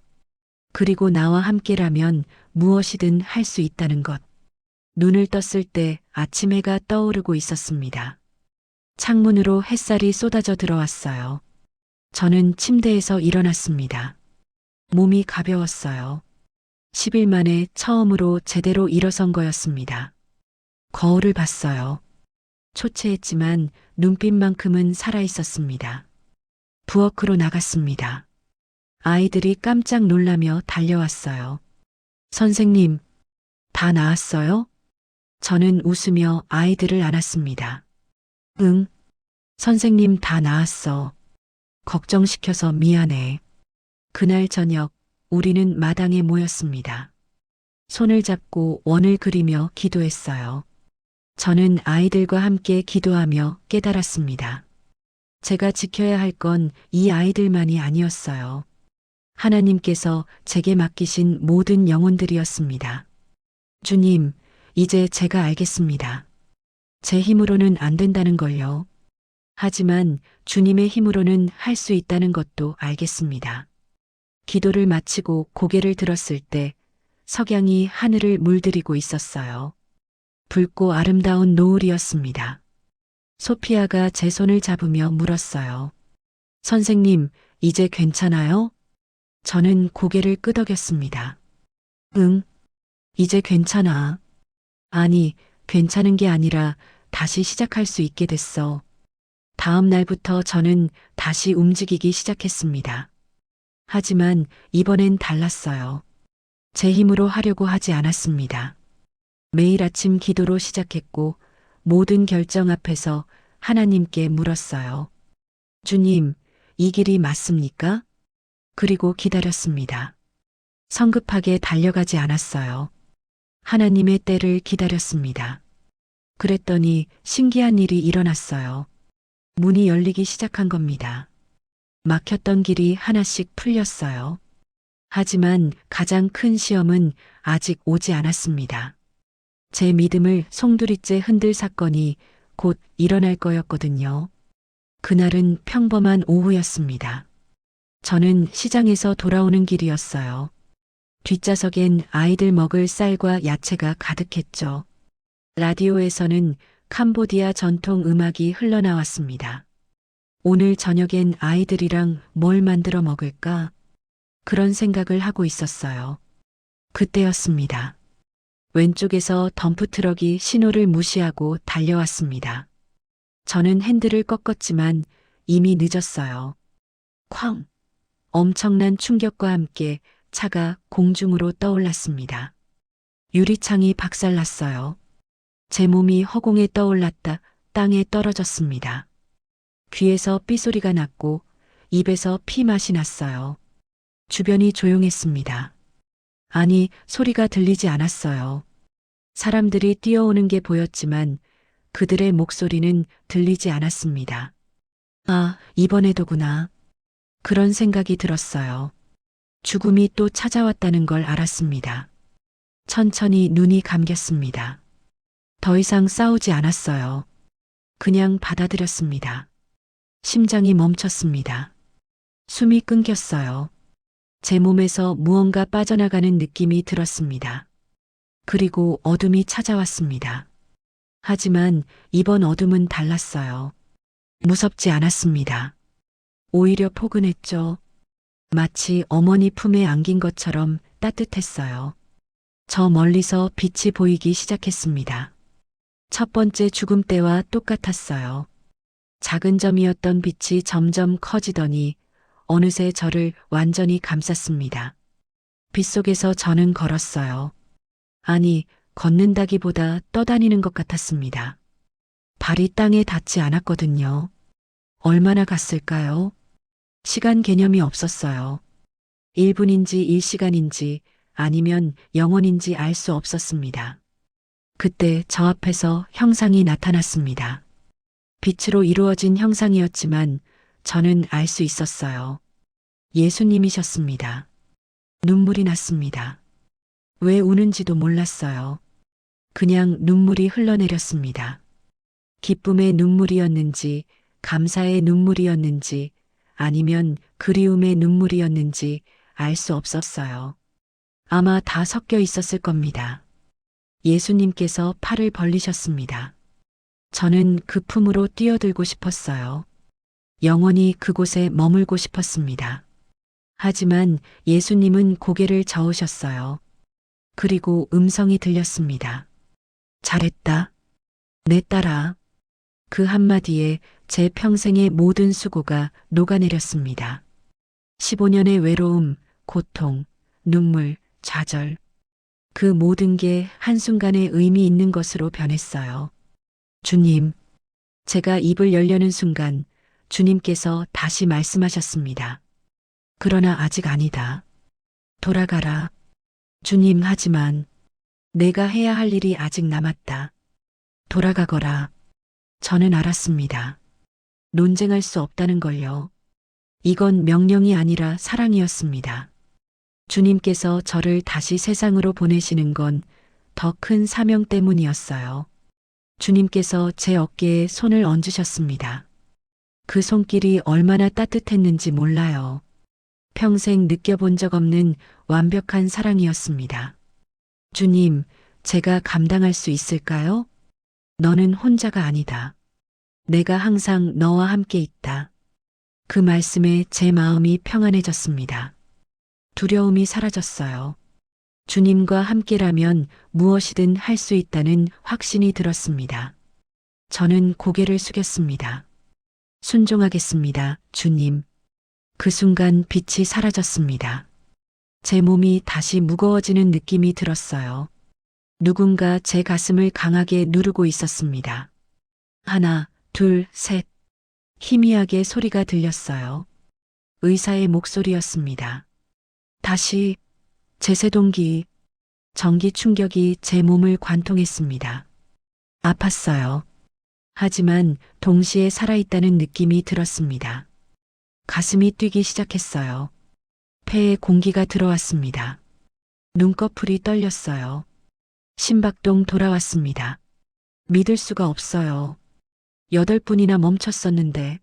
그리고 나와 함께라면 무엇이든 할 수 있다는 것. 눈을 떴을 때 아침 해가 떠오르고 있었습니다. 창문으로 햇살이 쏟아져 들어왔어요. 저는 침대에서 일어났습니다. 몸이 가벼웠어요. 10일 만에 처음으로 제대로 일어선 거였습니다. 거울을 봤어요. 초췌했지만 눈빛만큼은 살아있었습니다. 부엌으로 나갔습니다. 아이들이 깜짝 놀라며 달려왔어요. 선생님, 다 나았어요? 저는 웃으며 아이들을 안았습니다. 응, 선생님 다 나았어. 걱정시켜서 미안해. 그날 저녁 우리는 마당에 모였습니다. 손을 잡고 원을 그리며 기도했어요. 저는 아이들과 함께 기도하며 깨달았습니다. 제가 지켜야 할 건 이 아이들만이 아니었어요. 하나님께서 제게 맡기신 모든 영혼들이었습니다. 주님, 이제 제가 알겠습니다. 제 힘으로는 안 된다는 걸요. 하지만 주님의 힘으로는 할 수 있다는 것도 알겠습니다. 기도를 마치고 고개를 들었을 때 석양이 하늘을 물들이고 있었어요. 붉고 아름다운 노을이었습니다. 소피아가 제 손을 잡으며 물었어요. 선생님, 이제 괜찮아요? 저는 고개를 끄덕였습니다. 응, 이제 괜찮아. 아니, 괜찮은 게 아니라 다시 시작할 수 있게 됐어. 다음 날부터 저는 다시 움직이기 시작했습니다. 하지만 이번엔 달랐어요. 제 힘으로 하려고 하지 않았습니다. 매일 아침 기도로 시작했고 모든 결정 앞에서 하나님께 물었어요. 주님, 이 길이 맞습니까? 그리고 기다렸습니다. 성급하게 달려가지 않았어요. 하나님의 때를 기다렸습니다. 그랬더니 신기한 일이 일어났어요. 문이 열리기 시작한 겁니다. 막혔던 길이 하나씩 풀렸어요. 하지만 가장 큰 시험은 아직 오지 않았습니다. 제 믿음을 송두리째 흔들 사건이 곧 일어날 거였거든요. 그날은 평범한 오후였습니다. 저는 시장에서 돌아오는 길이었어요. 뒷좌석엔 아이들 먹을 쌀과 야채가 가득했죠. 라디오에서는 캄보디아 전통 음악이 흘러나왔습니다. 오늘 저녁엔 아이들이랑 뭘 만들어 먹을까? 그런 생각을 하고 있었어요. 그때였습니다. 왼쪽에서 덤프트럭이 신호를 무시하고 달려왔습니다. 저는 핸들을 꺾었지만 이미 늦었어요. 쾅! 엄청난 충격과 함께 차가 공중으로 떠올랐습니다. 유리창이 박살났어요. 제 몸이 허공에 떠올랐다 땅에 떨어졌습니다. 귀에서 삐소리가 났고 입에서 피맛이 났어요. 주변이 조용했습니다. 아니, 소리가 들리지 않았어요. 사람들이 뛰어오는 게 보였지만 그들의 목소리는 들리지 않았습니다. 아, 이번에도구나. 그런 생각이 들었어요. 죽음이 또 찾아왔다는 걸 알았습니다. 천천히 눈이 감겼습니다. 더 이상 싸우지 않았어요. 그냥 받아들였습니다. 심장이 멈췄습니다. 숨이 끊겼어요. 제 몸에서 무언가 빠져나가는 느낌이 들었습니다. 그리고 어둠이 찾아왔습니다. 하지만 이번 어둠은 달랐어요. 무섭지 않았습니다. 오히려 포근했죠. 마치 어머니 품에 안긴 것처럼 따뜻했어요. 저 멀리서 빛이 보이기 시작했습니다. 첫 번째 죽음 때와 똑같았어요. 작은 점이었던 빛이 점점 커지더니 어느새 저를 완전히 감쌌습니다. 빛 속에서 저는 걸었어요. 아니, 걷는다기보다 떠다니는 것 같았습니다. 발이 땅에 닿지 않았거든요. 얼마나 갔을까요? 시간 개념이 없었어요. 1분인지 1시간인지 아니면 영원인지 알 수 없었습니다. 그때 저 앞에서 형상이 나타났습니다. 빛으로 이루어진 형상이었지만 저는 알 수 있었어요. 예수님이셨습니다. 눈물이 났습니다. 왜 우는지도 몰랐어요. 그냥 눈물이 흘러내렸습니다. 기쁨의 눈물이었는지, 감사의 눈물이었는지, 아니면 그리움의 눈물이었는지 알 수 없었어요. 아마 다 섞여 있었을 겁니다. 예수님께서 팔을 벌리셨습니다. 저는 그 품으로 뛰어들고 싶었어요. 영원히 그곳에 머물고 싶었습니다. 하지만 예수님은 고개를 저으셨어요. 그리고 음성이 들렸습니다. 잘했다. 내 딸아. 그 한마디에 제 평생의 모든 수고가 녹아내렸습니다. 15년의 외로움, 고통, 눈물, 좌절. 그 모든 게 한순간에 의미 있는 것으로 변했어요. 주님. 제가 입을 열려는 순간 주님께서 다시 말씀하셨습니다. 그러나 아직 아니다. 돌아가라. 주님, 하지만 내가 해야 할 일이 아직 남았다. 돌아가거라. 저는 알았습니다. 논쟁할 수 없다는 걸요. 이건 명령이 아니라 사랑이었습니다. 주님께서 저를 다시 세상으로 보내시는 건 더 큰 사명 때문이었어요. 주님께서 제 어깨에 손을 얹으셨습니다. 그 손길이 얼마나 따뜻했는지 몰라요. 평생 느껴본 적 없는 완벽한 사랑이었습니다. 주님, 제가 감당할 수 있을까요? 너는 혼자가 아니다. 내가 항상 너와 함께 있다. 그 말씀에 제 마음이 평안해졌습니다. 두려움이 사라졌어요. 주님과 함께라면 무엇이든 할 수 있다는 확신이 들었습니다. 저는 고개를 숙였습니다. 순종하겠습니다, 주님. 그 순간 빛이 사라졌습니다. 제 몸이 다시 무거워지는 느낌이 들었어요. 누군가 제 가슴을 강하게 누르고 있었습니다. 하나, 둘, 셋. 희미하게 소리가 들렸어요. 의사의 목소리였습니다. 다시, 제세동기, 전기 충격이 제 몸을 관통했습니다. 아팠어요. 하지만 동시에 살아있다는 느낌이 들었습니다. 가슴이 뛰기 시작했어요. 폐에 공기가 들어왔습니다. 눈꺼풀이 떨렸어요. 심박동 돌아왔습니다. 믿을 수가 없어요. 8분이나 멈췄었는데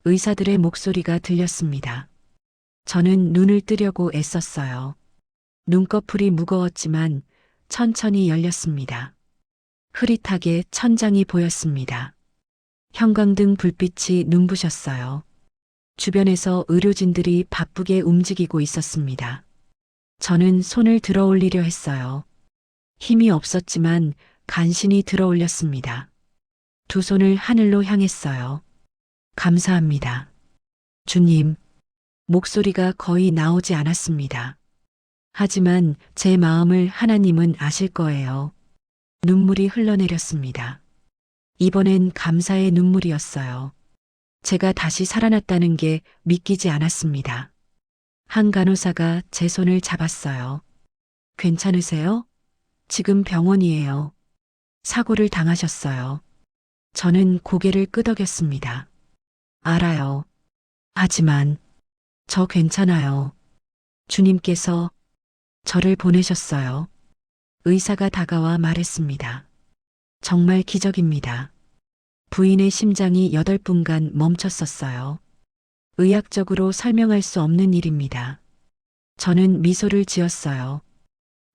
의사들의 목소리가 들렸습니다. 저는 눈을 뜨려고 애썼어요. 눈꺼풀이 무거웠지만 천천히 열렸습니다. 흐릿하게 천장이 보였습니다. 형광등 불빛이 눈부셨어요. 주변에서 의료진들이 바쁘게 움직이고 있었습니다. 저는 손을 들어 올리려 했어요. 힘이 없었지만 간신히 들어 올렸습니다. 두 손을 하늘로 향했어요. 감사합니다. 주님, 목소리가 거의 나오지 않았습니다. 하지만 제 마음을 하나님은 아실 거예요. 눈물이 흘러내렸습니다. 이번엔 감사의 눈물이었어요. 제가 다시 살아났다는 게 믿기지 않았습니다. 한 간호사가 제 손을 잡았어요. 괜찮으세요? 지금 병원이에요. 사고를 당하셨어요. 저는 고개를 끄덕였습니다. 알아요. 하지만 저 괜찮아요. 주님께서 저를 보내셨어요. 의사가 다가와 말했습니다. 정말 기적입니다. 부인의 심장이 8분간 멈췄었어요. 의학적으로 설명할 수 없는 일입니다. 저는 미소를 지었어요.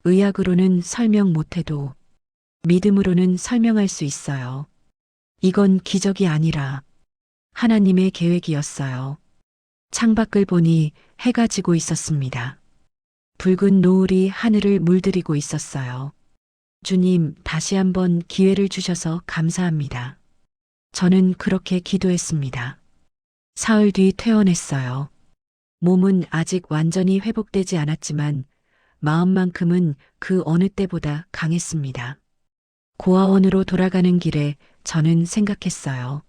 의학으로는 설명 못해도 믿음으로는 설명할 수 있어요. 이건 기적이 아니라 하나님의 계획이었어요. 창밖을 보니 해가 지고 있었습니다. 붉은 노을이 하늘을 물들이고 있었어요. 주님, 다시 한번 기회를 주셔서 감사합니다. 저는 그렇게 기도했습니다. 사흘 뒤 퇴원했어요. 몸은 아직 완전히 회복되지 않았지만 마음만큼은 그 어느 때보다 강했습니다. 고아원으로 돌아가는 길에 저는 생각했어요.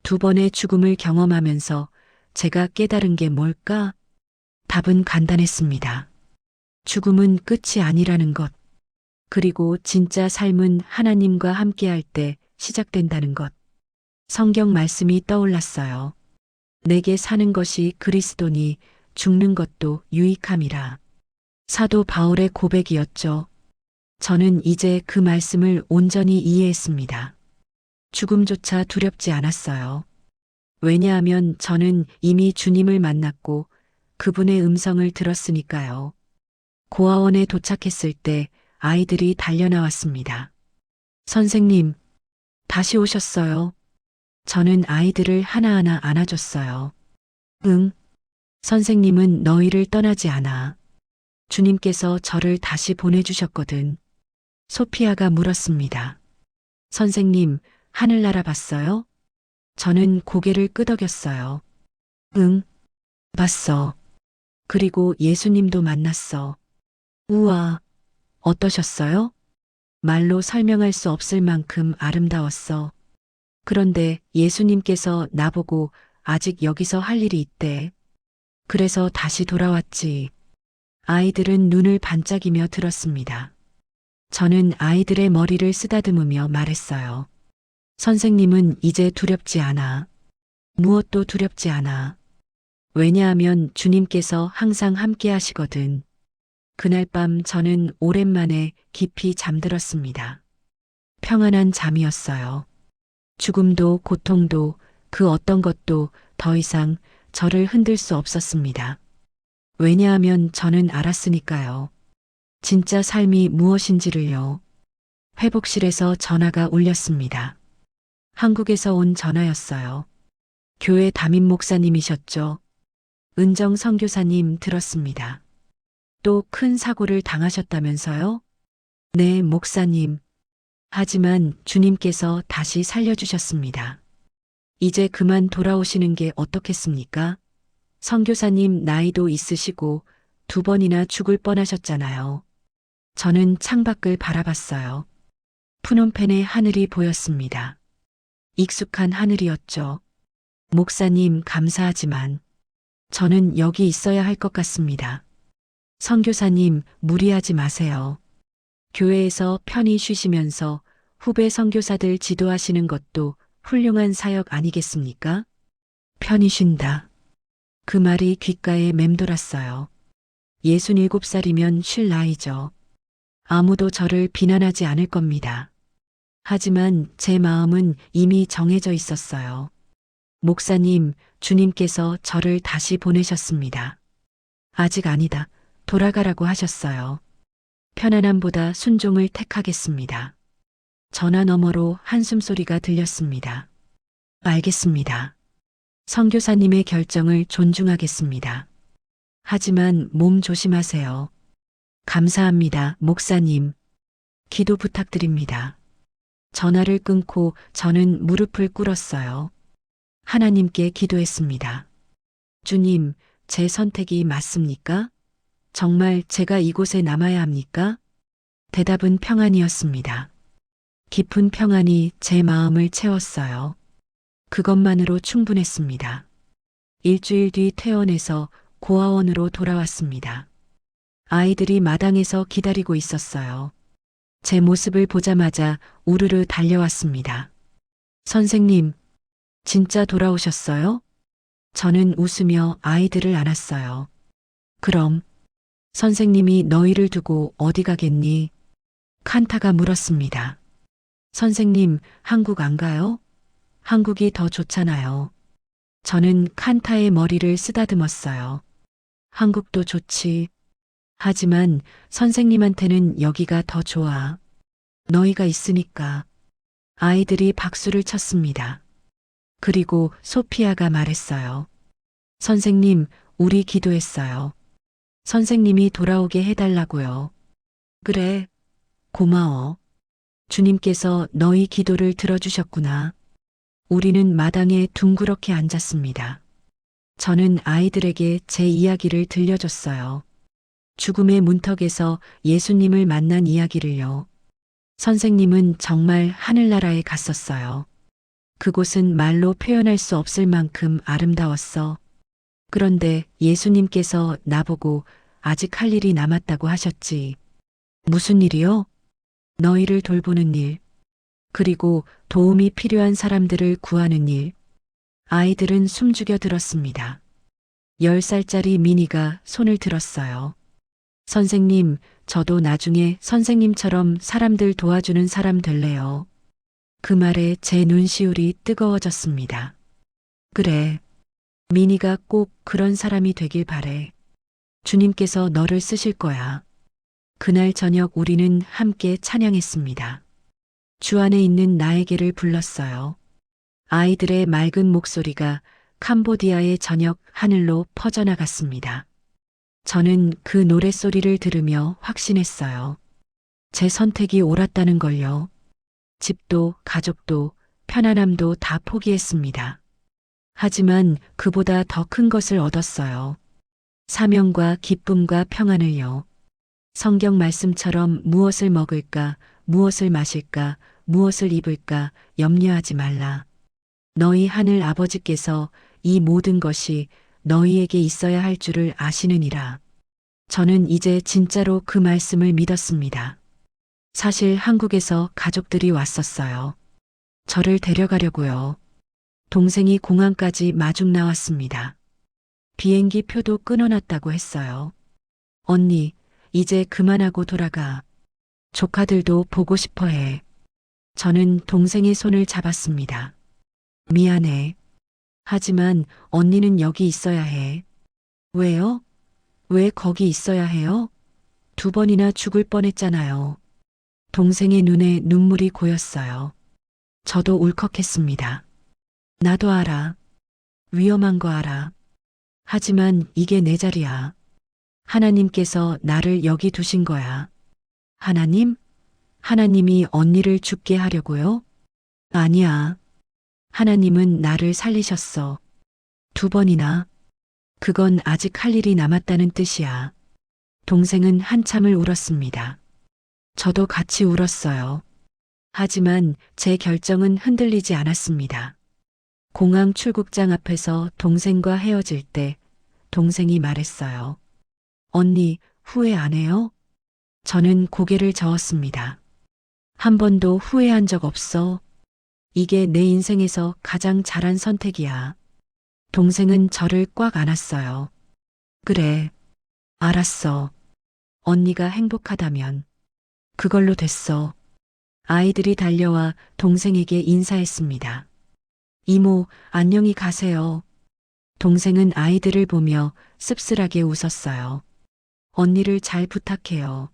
2번의 죽음을 경험하면서 제가 깨달은 게 뭘까? 답은 간단했습니다. 죽음은 끝이 아니라는 것. 그리고 진짜 삶은 하나님과 함께할 때 시작된다는 것. 성경 말씀이 떠올랐어요. 내게 사는 것이 그리스도니 죽는 것도 유익함이라. 사도 바울의 고백이었죠. 저는 이제 그 말씀을 온전히 이해했습니다. 죽음조차 두렵지 않았어요. 왜냐하면 저는 이미 주님을 만났고 그분의 음성을 들었으니까요. 고아원에 도착했을 때 아이들이 달려나왔습니다. 선생님, 다시 오셨어요. 저는 아이들을 하나하나 안아줬어요. 응, 선생님은 너희를 떠나지 않아. 주님께서 저를 다시 보내주셨거든. 소피아가 물었습니다. 선생님, 하늘나라 봤어요? 저는 고개를 끄덕였어요. 응, 봤어. 그리고 예수님도 만났어. 우와, 어떠셨어요? 말로 설명할 수 없을 만큼 아름다웠어. 그런데 예수님께서 나보고 아직 여기서 할 일이 있대. 그래서 다시 돌아왔지. 아이들은 눈을 반짝이며 들었습니다. 저는 아이들의 머리를 쓰다듬으며 말했어요. 선생님은 이제 두렵지 않아. 무엇도 두렵지 않아. 왜냐하면 주님께서 항상 함께 하시거든. 그날 밤 저는 오랜만에 깊이 잠들었습니다. 평안한 잠이었어요. 죽음도 고통도 그 어떤 것도 더 이상 저를 흔들 수 없었습니다. 왜냐하면 저는 알았으니까요. 진짜 삶이 무엇인지를요. 회복실에서 전화가 울렸습니다. 한국에서 온 전화였어요. 교회 담임 목사님이셨죠. 은정 선교사님 들었습니다. 또 큰 사고를 당하셨다면서요? 네, 목사님. 하지만 주님께서 다시 살려주셨습니다. 이제 그만 돌아오시는 게 어떻겠습니까? 선교사님 나이도 있으시고 2번이나 죽을 뻔하셨잖아요. 저는 창밖을 바라봤어요. 푸놈펜의 하늘이 보였습니다. 익숙한 하늘이었죠. 목사님 감사하지만 저는 여기 있어야 할 것 같습니다. 선교사님 무리하지 마세요. 교회에서 편히 쉬시면서 후배 선교사들 지도하시는 것도 훌륭한 사역 아니겠습니까? 편히 쉰다. 그 말이 귓가에 맴돌았어요. 67살이면 쉴 나이죠. 아무도 저를 비난하지 않을 겁니다. 하지만 제 마음은 이미 정해져 있었어요. 목사님, 주님께서 저를 다시 보내셨습니다. 아직 아니다. 돌아가라고 하셨어요. 편안함보다 순종을 택하겠습니다. 전화 너머로 한숨소리가 들렸습니다. 알겠습니다. 선교사님의 결정을 존중하겠습니다. 하지만 몸 조심하세요. 감사합니다, 목사님. 기도 부탁드립니다. 전화를 끊고 저는 무릎을 꿇었어요. 하나님께 기도했습니다. 주님, 제 선택이 맞습니까? 정말 제가 이곳에 남아야 합니까? 대답은 평안이었습니다. 깊은 평안이 제 마음을 채웠어요. 그것만으로 충분했습니다. 일주일 뒤 퇴원해서 고아원으로 돌아왔습니다. 아이들이 마당에서 기다리고 있었어요. 제 모습을 보자마자 우르르 달려왔습니다. 선생님, 진짜 돌아오셨어요? 저는 웃으며 아이들을 안았어요. 그럼, 선생님이 너희를 두고 어디 가겠니? 칸타가 물었습니다. 선생님, 한국 안 가요? 한국이 더 좋잖아요. 저는 칸타의 머리를 쓰다듬었어요. 한국도 좋지. 하지만 선생님한테는 여기가 더 좋아. 너희가 있으니까. 아이들이 박수를 쳤습니다. 그리고 소피아가 말했어요. 선생님, 우리 기도했어요. 선생님이 돌아오게 해달라고요. 그래, 고마워. 주님께서 너희 기도를 들어주셨구나. 우리는 마당에 둥그렇게 앉았습니다. 저는 아이들에게 제 이야기를 들려줬어요. 죽음의 문턱에서 예수님을 만난 이야기를요. 선생님은 정말 하늘나라에 갔었어요. 그곳은 말로 표현할 수 없을 만큼 아름다웠어. 그런데 예수님께서 나보고 아직 할 일이 남았다고 하셨지. 무슨 일이요? 너희를 돌보는 일. 그리고 도움이 필요한 사람들을 구하는 일. 아이들은 숨죽여 들었습니다. 10살짜리 미니가 손을 들었어요. 선생님, 저도 나중에 선생님처럼 사람들 도와주는 사람 될래요. 그 말에 제 눈시울이 뜨거워졌습니다. 그래. 미니가 꼭 그런 사람이 되길 바래. 주님께서 너를 쓰실 거야. 그날 저녁 우리는 함께 찬양했습니다. 주 안에 있는 나에게를 불렀어요. 아이들의 맑은 목소리가 캄보디아의 저녁 하늘로 퍼져나갔습니다. 저는 그 노랫소리를 들으며 확신했어요. 제 선택이 옳았다는 걸요. 집도 가족도 편안함도 다 포기했습니다. 하지만 그보다 더 큰 것을 얻었어요. 사명과 기쁨과 평안을요. 성경 말씀처럼 무엇을 먹을까, 무엇을 마실까, 무엇을 입을까 염려하지 말라. 너희 하늘 아버지께서 이 모든 것이 너희에게 있어야 할 줄을 아시느니라. 저는 이제 진짜로 그 말씀을 믿었습니다. 사실 한국에서 가족들이 왔었어요. 저를 데려가려고요. 동생이 공항까지 마중 나왔습니다. 비행기 표도 끊어놨다고 했어요. 언니, 이제 그만하고 돌아가. 조카들도 보고 싶어 해. 저는 동생의 손을 잡았습니다. 미안해. 하지만 언니는 여기 있어야 해. 왜요? 왜 거기 있어야 해요? 2번이나 죽을 뻔했잖아요. 동생의 눈에 눈물이 고였어요. 저도 울컥했습니다. 나도 알아. 위험한 거 알아. 하지만 이게 내 자리야. 하나님께서 나를 여기 두신 거야. 하나님? 하나님이 언니를 죽게 하려고요? 아니야. 하나님은 나를 살리셨어. 2번이나. 그건 아직 할 일이 남았다는 뜻이야. 동생은 한참을 울었습니다. 저도 같이 울었어요. 하지만 제 결정은 흔들리지 않았습니다. 공항 출국장 앞에서 동생과 헤어질 때 동생이 말했어요. 언니, 후회 안 해요? 저는 고개를 저었습니다. 한 번도 후회한 적 없어. 이게 내 인생에서 가장 잘한 선택이야. 동생은 저를 꽉 안았어요. 그래, 알았어. 언니가 행복하다면. 그걸로 됐어. 아이들이 달려와 동생에게 인사했습니다. 이모, 안녕히 가세요. 동생은 아이들을 보며 씁쓸하게 웃었어요. 언니를 잘 부탁해요.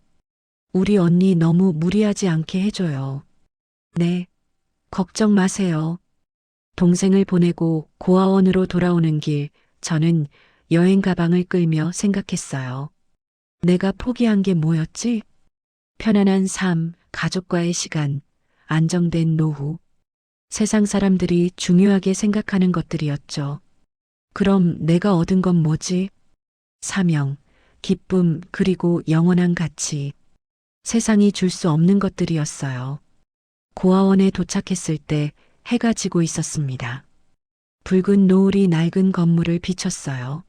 우리 언니 너무 무리하지 않게 해줘요. 네, 걱정 마세요. 동생을 보내고 고아원으로 돌아오는 길, 저는 여행 가방을 끌며 생각했어요. 내가 포기한 게 뭐였지? 편안한 삶, 가족과의 시간, 안정된 노후. 세상 사람들이 중요하게 생각하는 것들이었죠. 그럼 내가 얻은 건 뭐지? 사명, 기쁨, 그리고 영원한 가치. 세상이 줄 수 없는 것들이었어요. 고아원에 도착했을 때 해가 지고 있었습니다. 붉은 노을이 낡은 건물을 비췄어요.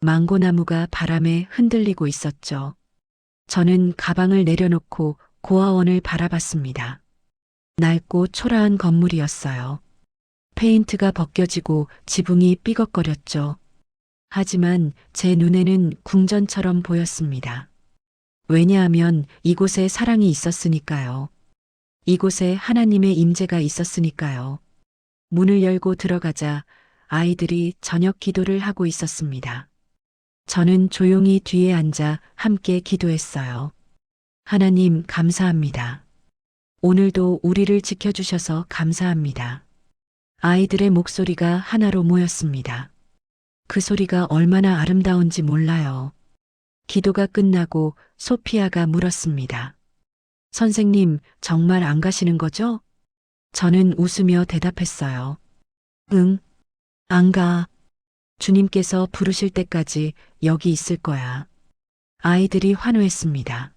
망고나무가 바람에 흔들리고 있었죠. 저는 가방을 내려놓고 고아원을 바라봤습니다. 낡고 초라한 건물이었어요. 페인트가 벗겨지고 지붕이 삐걱거렸죠. 하지만 제 눈에는 궁전처럼 보였습니다. 왜냐하면 이곳에 사랑이 있었으니까요. 이곳에 하나님의 임재가 있었으니까요. 문을 열고 들어가자 아이들이 저녁 기도를 하고 있었습니다. 저는 조용히 뒤에 앉아 함께 기도했어요. 하나님, 감사합니다. 오늘도 우리를 지켜주셔서 감사합니다. 아이들의 목소리가 하나로 모였습니다. 그 소리가 얼마나 아름다운지 몰라요. 기도가 끝나고 소피아가 물었습니다. 선생님, 정말 안 가시는 거죠? 저는 웃으며 대답했어요. 응, 안 가. 주님께서 부르실 때까지 여기 있을 거야. 아이들이 환호했습니다.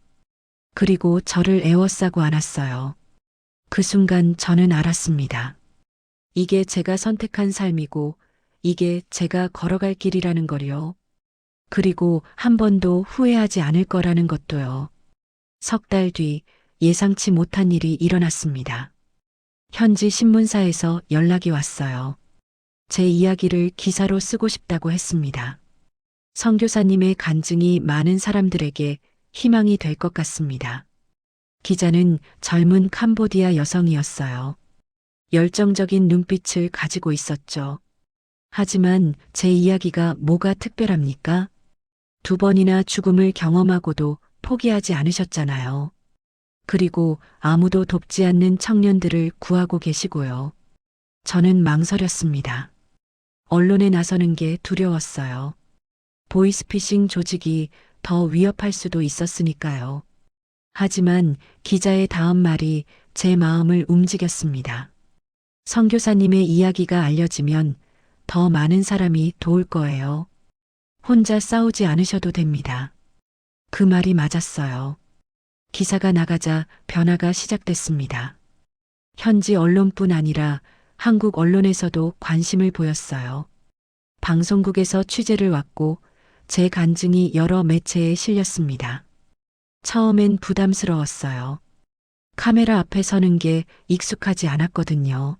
그리고 저를 에워싸고 안았어요. 그 순간 저는 알았습니다. 이게 제가 선택한 삶이고, 이게 제가 걸어갈 길이라는 거요. 그리고 한 번도 후회하지 않을 거라는 것도요. 석 달 뒤 예상치 못한 일이 일어났습니다. 현지 신문사에서 연락이 왔어요. 제 이야기를 기사로 쓰고 싶다고 했습니다. 선교사님의 간증이 많은 사람들에게 희망이 될 것 같습니다. 기자는 젊은 캄보디아 여성이었어요. 열정적인 눈빛을 가지고 있었죠. 하지만 제 이야기가 뭐가 특별합니까? 2번이나 죽음을 경험하고도 포기하지 않으셨잖아요. 그리고 아무도 돕지 않는 청년들을 구하고 계시고요. 저는 망설였습니다. 언론에 나서는 게 두려웠어요. 보이스피싱 조직이 더 위협할 수도 있었으니까요. 하지만 기자의 다음 말이 제 마음을 움직였습니다. 선교사님의 이야기가 알려지면 더 많은 사람이 도울 거예요. 혼자 싸우지 않으셔도 됩니다. 그 말이 맞았어요. 기사가 나가자 변화가 시작됐습니다. 현지 언론뿐 아니라 한국 언론에서도 관심을 보였어요. 방송국에서 취재를 왔고 제 간증이 여러 매체에 실렸습니다. 처음엔 부담스러웠어요. 카메라 앞에 서는 게 익숙하지 않았거든요.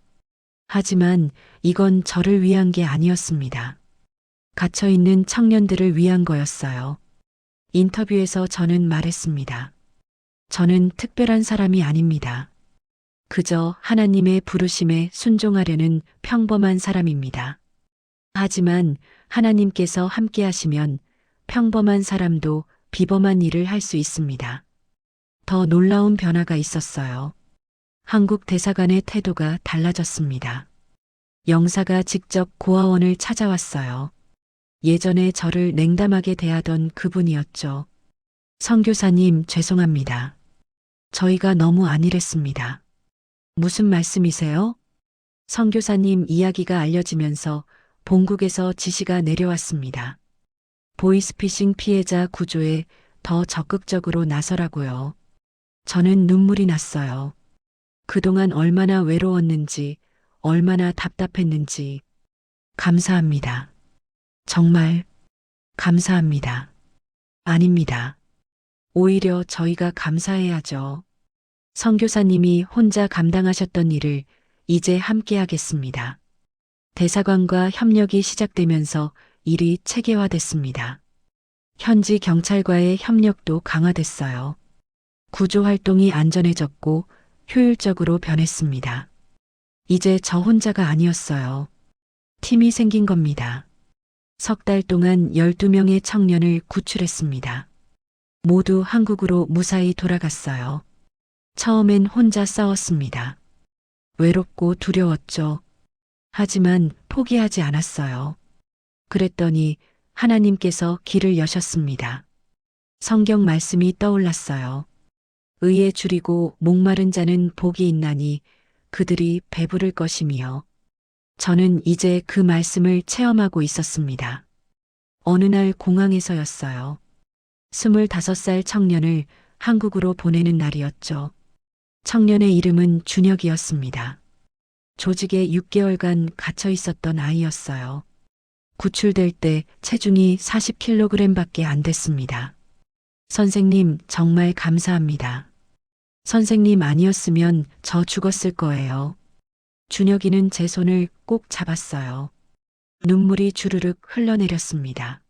하지만 이건 저를 위한 게 아니었습니다. 갇혀있는 청년들을 위한 거였어요. 인터뷰에서 저는 말했습니다. 저는 특별한 사람이 아닙니다. 그저 하나님의 부르심에 순종하려는 평범한 사람입니다. 하지만 하나님께서 함께 하시면 평범한 사람도 비범한 일을 할 수 있습니다. 더 놀라운 변화가 있었어요. 한국 대사관의 태도가 달라졌습니다. 영사가 직접 고아원을 찾아왔어요. 예전에 저를 냉담하게 대하던 그분이었죠. 선교사님, 죄송합니다. 저희가 너무 안일했습니다. 무슨 말씀이세요? 선교사님 이야기가 알려지면서 본국에서 지시가 내려왔습니다. 보이스피싱 피해자 구조에 더 적극적으로 나서라고요. 저는 눈물이 났어요. 그동안 얼마나 외로웠는지, 얼마나 답답했는지. 감사합니다. 정말 감사합니다. 아닙니다. 오히려 저희가 감사해야죠. 선교사님이 혼자 감당하셨던 일을 이제 함께 하겠습니다. 대사관과 협력이 시작되면서 일이 체계화됐습니다. 현지 경찰과의 협력도 강화됐어요. 구조 활동이 안전해졌고 효율적으로 변했습니다. 이제 저 혼자가 아니었어요. 팀이 생긴 겁니다. 석 달 동안 12명의 청년을 구출했습니다. 모두 한국으로 무사히 돌아갔어요. 처음엔 혼자 싸웠습니다. 외롭고 두려웠죠. 하지만 포기하지 않았어요. 그랬더니 하나님께서 길을 여셨습니다. 성경 말씀이 떠올랐어요. 의에 줄이고 목마른 자는 복이 있나니 그들이 배부를 것이며. 저는 이제 그 말씀을 체험하고 있었습니다. 어느 날 공항에서였어요. 25살 청년을 한국으로 보내는 날이었죠. 청년의 이름은 준혁이었습니다. 조직에 6개월간 갇혀 있었던 아이였어요. 구출될 때 체중이 40kg밖에 안 됐습니다. 선생님, 정말 감사합니다. 선생님 아니었으면 저 죽었을 거예요. 준혁이는 제 손을 꼭 잡았어요. 눈물이 주르륵 흘러내렸습니다.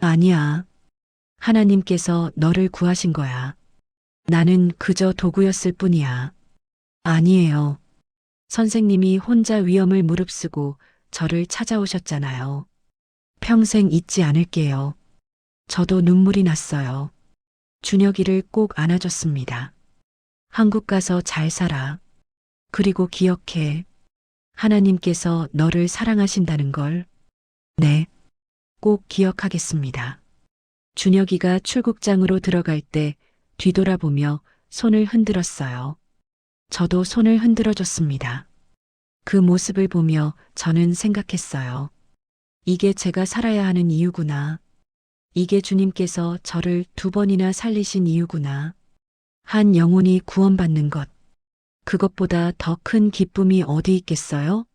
아니야. 하나님께서 너를 구하신 거야. 나는 그저 도구였을 뿐이야. 아니에요. 선생님이 혼자 위험을 무릅쓰고 저를 찾아오셨잖아요. 평생 잊지 않을게요. 저도 눈물이 났어요. 준혁이를 꼭 안아줬습니다. 한국 가서 잘 살아. 그리고 기억해. 하나님께서 너를 사랑하신다는 걸. 네. 꼭 기억하겠습니다. 준혁이가 출국장으로 들어갈 때 뒤돌아보며 손을 흔들었어요. 저도 손을 흔들어줬습니다. 그 모습을 보며 저는 생각했어요. 이게 제가 살아야 하는 이유구나. 이게 주님께서 저를 2번이나 살리신 이유구나. 한 영혼이 구원받는 것. 그것보다 더 큰 기쁨이 어디 있겠어요?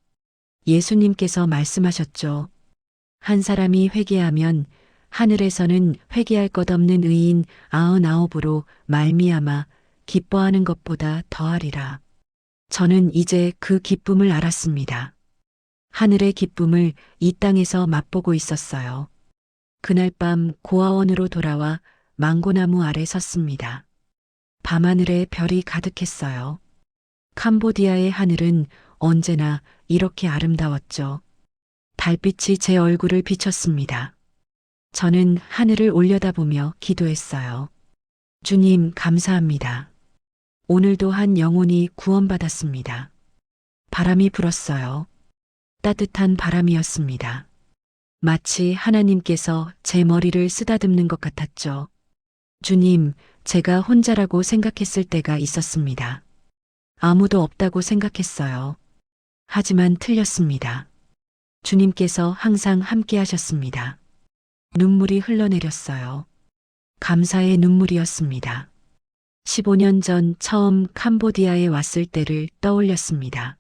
예수님께서 말씀하셨죠. 한 사람이 회개하면 하늘에서는 회개할 것 없는 의인 99으로 말미암아 기뻐하는 것보다 더하리라. 저는 이제 그 기쁨을 알았습니다. 하늘의 기쁨을 이 땅에서 맛보고 있었어요. 그날 밤 고아원으로 돌아와 망고나무 아래 섰습니다. 밤하늘에 별이 가득했어요. 캄보디아의 하늘은 언제나 이렇게 아름다웠죠. 달빛이 제 얼굴을 비췄습니다. 저는 하늘을 올려다보며 기도했어요. 주님, 감사합니다. 오늘도 한 영혼이 구원받았습니다. 바람이 불었어요. 따뜻한 바람이었습니다. 마치 하나님께서 제 머리를 쓰다듬는 것 같았죠. 주님, 제가 혼자라고 생각했을 때가 있었습니다. 아무도 없다고 생각했어요. 하지만 틀렸습니다. 주님께서 항상 함께 하셨습니다. 눈물이 흘러내렸어요. 감사의 눈물이었습니다. 15년 전 처음 캄보디아에 왔을 때를 떠올렸습니다.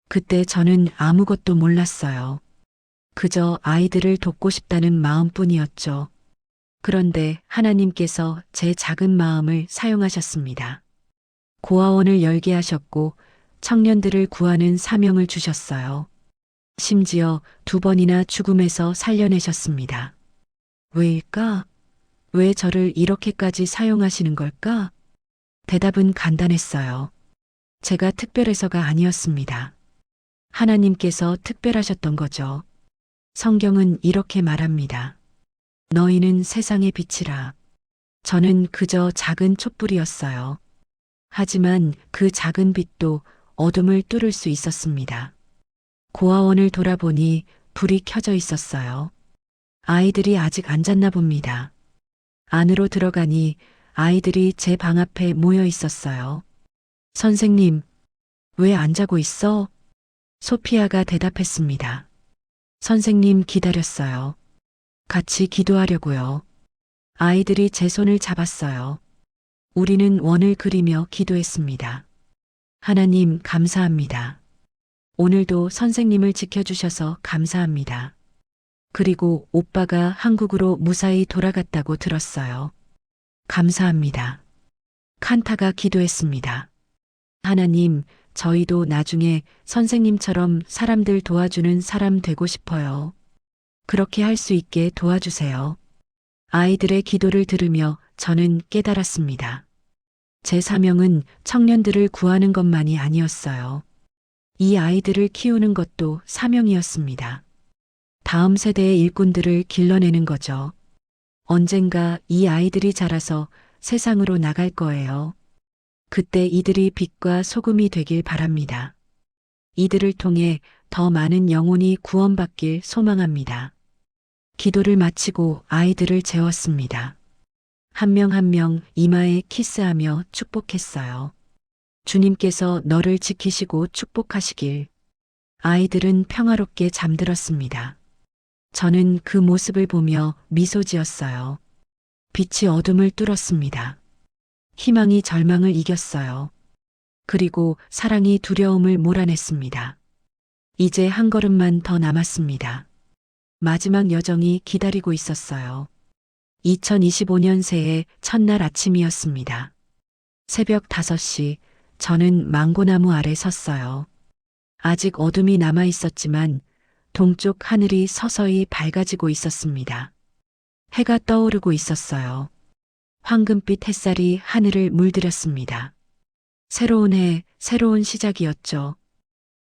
그때 저는 아무것도 몰랐어요. 그저 아이들을 돕고 싶다는 마음뿐이었죠. 그런데 하나님께서 제 작은 마음을 사용하셨습니다. 고아원을 열게 하셨고 청년들을 구하는 사명을 주셨어요. 심지어 2번이나 죽음에서 살려내셨습니다. 왜일까? 왜 저를 이렇게까지 사용하시는 걸까? 대답은 간단했어요. 제가 특별해서가 아니었습니다. 하나님께서 특별하셨던 거죠. 성경은 이렇게 말합니다. 너희는 세상의 빛이라. 저는 그저 작은 촛불이었어요. 하지만 그 작은 빛도 어둠을 뚫을 수 있었습니다. 고아원을 돌아보니 불이 켜져 있었어요. 아이들이 아직 안 잤나 봅니다. 안으로 들어가니 아이들이 제 방 앞에 모여 있었어요. 선생님, 왜 안 자고 있어? 소피아가 대답했습니다. 선생님 기다렸어요. 같이 기도하려고요. 아이들이 제 손을 잡았어요. 우리는 원을 그리며 기도했습니다. 하나님, 감사합니다. 오늘도 선생님을 지켜주셔서 감사합니다. 그리고 오빠가 한국으로 무사히 돌아갔다고 들었어요. 감사합니다. 칸타가 기도했습니다. 하나님, 저희도 나중에 선생님처럼 사람들 도와주는 사람 되고 싶어요. 그렇게 할 수 있게 도와주세요. 아이들의 기도를 들으며 저는 깨달았습니다. 제 사명은 청년들을 구하는 것만이 아니었어요. 이 아이들을 키우는 것도 사명이었습니다. 다음 세대의 일꾼들을 길러내는 거죠. 언젠가 이 아이들이 자라서 세상으로 나갈 거예요. 그때 이들이 빛과 소금이 되길 바랍니다. 이들을 통해 더 많은 영혼이 구원받길 소망합니다. 기도를 마치고 아이들을 재웠습니다. 한 명 한 명 이마에 키스하며 축복했어요. 주님께서 너를 지키시고 축복하시길. 아이들은 평화롭게 잠들었습니다. 저는 그 모습을 보며 미소 지었어요. 빛이 어둠을 뚫었습니다. 희망이 절망을 이겼어요. 그리고 사랑이 두려움을 몰아냈습니다. 이제 한 걸음만 더 남았습니다. 마지막 여정이 기다리고 있었어요. 2025년 새해 첫날 아침이었습니다. 새벽 5시, 저는 망고나무 아래 섰어요. 아직 어둠이 남아 있었지만 동쪽 하늘이 서서히 밝아지고 있었습니다. 해가 떠오르고 있었어요. 황금빛 햇살이 하늘을 물들였습니다. 새로운 해, 새로운 시작이었죠.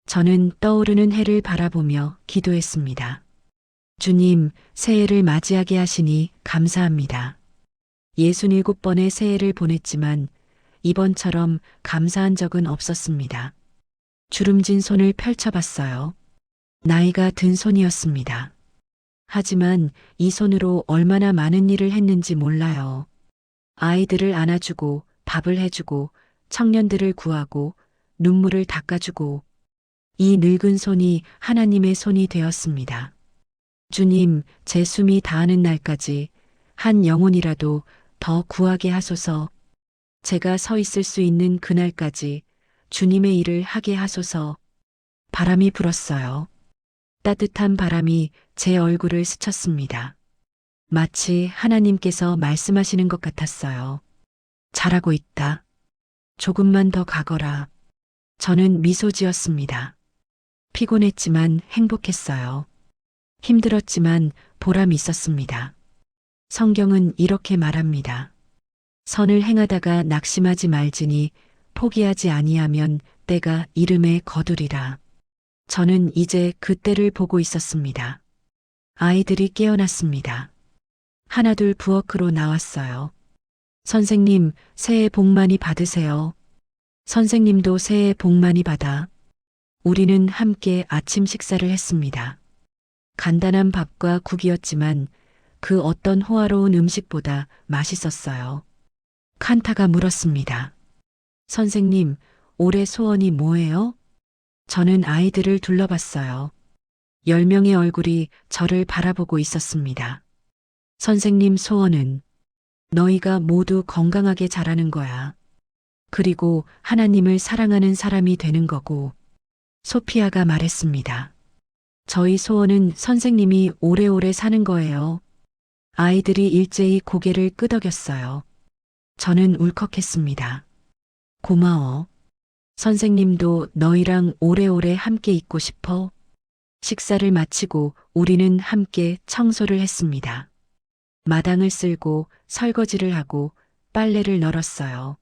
저는 떠오르는 해를 바라보며 기도했습니다. 주님, 새해를 맞이하게 하시니 감사합니다. 67번의 새해를 보냈지만 이번처럼 감사한 적은 없었습니다. 주름진 손을 펼쳐봤어요. 나이가 든 손이었습니다. 하지만 이 손으로 얼마나 많은 일을 했는지 몰라요. 아이들을 안아주고 밥을 해주고 청년들을 구하고 눈물을 닦아주고 이 늙은 손이 하나님의 손이 되었습니다. 주님, 제 숨이 다하는 날까지 한 영혼이라도 더 구하게 하소서. 제가 서 있을 수 있는 그날까지 주님의 일을 하게 하소서. 바람이 불었어요. 따뜻한 바람이 제 얼굴을 스쳤습니다. 마치 하나님께서 말씀하시는 것 같았어요. 잘하고 있다. 조금만 더 가거라. 저는 미소 지었습니다. 피곤했지만 행복했어요. 힘들었지만 보람이 있었습니다. 성경은 이렇게 말합니다. 선을 행하다가 낙심하지 말지니 포기하지 아니하면 때가 이름에 거두리라. 저는 이제 그 때를 보고 있었습니다. 아이들이 깨어났습니다. 하나둘 부엌으로 나왔어요. 선생님, 새해 복 많이 받으세요. 선생님도 새해 복 많이 받아. 우리는 함께 아침 식사를 했습니다. 간단한 밥과 국이었지만 그 어떤 호화로운 음식보다 맛있었어요. 칸타가 물었습니다. 선생님, 올해 소원이 뭐예요? 저는 아이들을 둘러봤어요. 10명의 얼굴이 저를 바라보고 있었습니다. 선생님 소원은 너희가 모두 건강하게 자라는 거야. 그리고 하나님을 사랑하는 사람이 되는 거고. 소피아가 말했습니다. 저희 소원은 선생님이 오래오래 사는 거예요. 아이들이 일제히 고개를 끄덕였어요. 저는 울컥했습니다. 고마워. 선생님도 너희랑 오래오래 함께 있고 싶어. 식사를 마치고 우리는 함께 청소를 했습니다. 마당을 쓸고 설거지를 하고 빨래를 널었어요.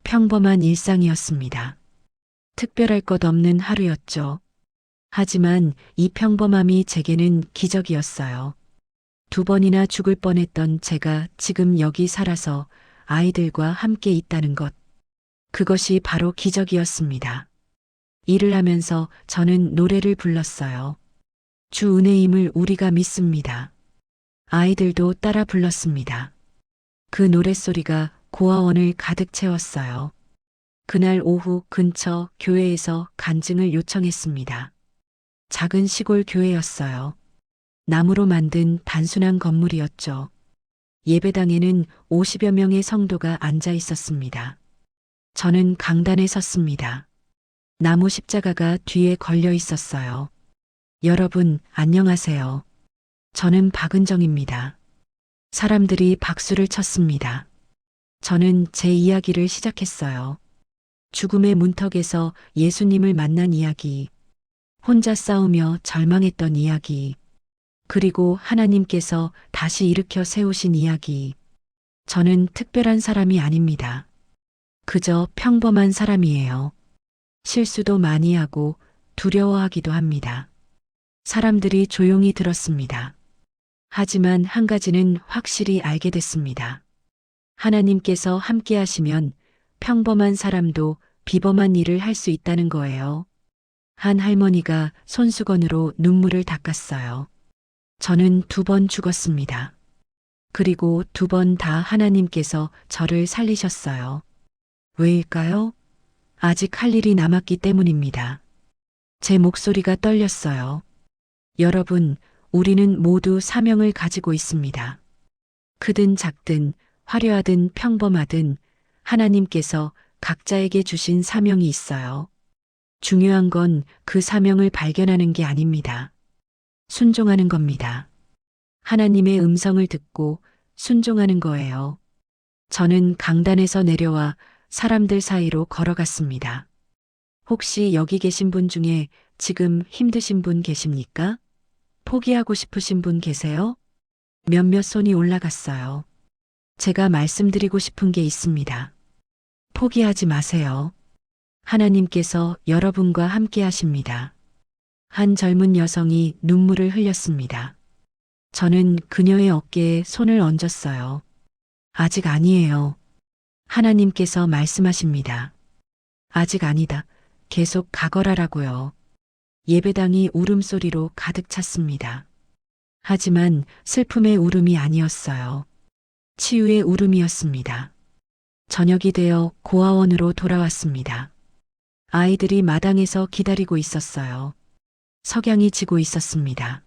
평범한 일상이었습니다. 특별할 것 없는 하루였죠. 하지만 이 평범함이 제게는 기적이었어요. 2번이나 죽을 뻔했던 제가 지금 여기 살아서 아이들과 함께 있다는 것. 그것이 바로 기적이었습니다. 일을 하면서 저는 노래를 불렀어요. 주 은혜임을 우리가 믿습니다. 아이들도 따라 불렀습니다. 그 노랫소리가 고아원을 가득 채웠어요. 그날 오후 근처 교회에서 간증을 요청했습니다. 작은 시골 교회였어요. 나무로 만든 단순한 건물이었죠. 예배당에는 50여 명의 성도가 앉아 있었습니다. 저는 강단에 섰습니다. 나무 십자가가 뒤에 걸려 있었어요. 여러분, 안녕하세요. 저는 박은정입니다. 사람들이 박수를 쳤습니다. 저는 제 이야기를 시작했어요. 죽음의 문턱에서 예수님을 만난 이야기. 혼자 싸우며 절망했던 이야기. 그리고 하나님께서 다시 일으켜 세우신 이야기. 저는 특별한 사람이 아닙니다. 그저 평범한 사람이에요. 실수도 많이 하고 두려워하기도 합니다. 사람들이 조용히 들었습니다. 하지만 한 가지는 확실히 알게 됐습니다. 하나님께서 함께 하시면 평범한 사람도 비범한 일을 할 수 있다는 거예요. 한 할머니가 손수건으로 눈물을 닦았어요. 저는 2번 죽었습니다. 그리고 2번 다 하나님께서 저를 살리셨어요. 왜일까요? 아직 할 일이 남았기 때문입니다. 제 목소리가 떨렸어요. 여러분, 우리는 모두 사명을 가지고 있습니다. 크든 작든 화려하든 평범하든 하나님께서 각자에게 주신 사명이 있어요. 중요한 건 그 사명을 발견하는 게 아닙니다. 순종하는 겁니다. 하나님의 음성을 듣고 순종하는 거예요. 저는 강단에서 내려와 사람들 사이로 걸어갔습니다. 혹시 여기 계신 분 중에 지금 힘드신 분 계십니까? 포기하고 싶으신 분 계세요? 몇몇 손이 올라갔어요. 제가 말씀드리고 싶은 게 있습니다. 포기하지 마세요. 하나님께서 여러분과 함께 하십니다. 한 젊은 여성이 눈물을 흘렸습니다. 저는 그녀의 어깨에 손을 얹었어요. 아직 아니에요. 하나님께서 말씀하십니다. 아직 아니다. 계속 가거라라고요. 예배당이 울음소리로 가득 찼습니다. 하지만 슬픔의 울음이 아니었어요. 치유의 울음이었습니다. 저녁이 되어 고아원으로 돌아왔습니다. 아이들이 마당에서 기다리고 있었어요. 석양이 지고 있었습니다.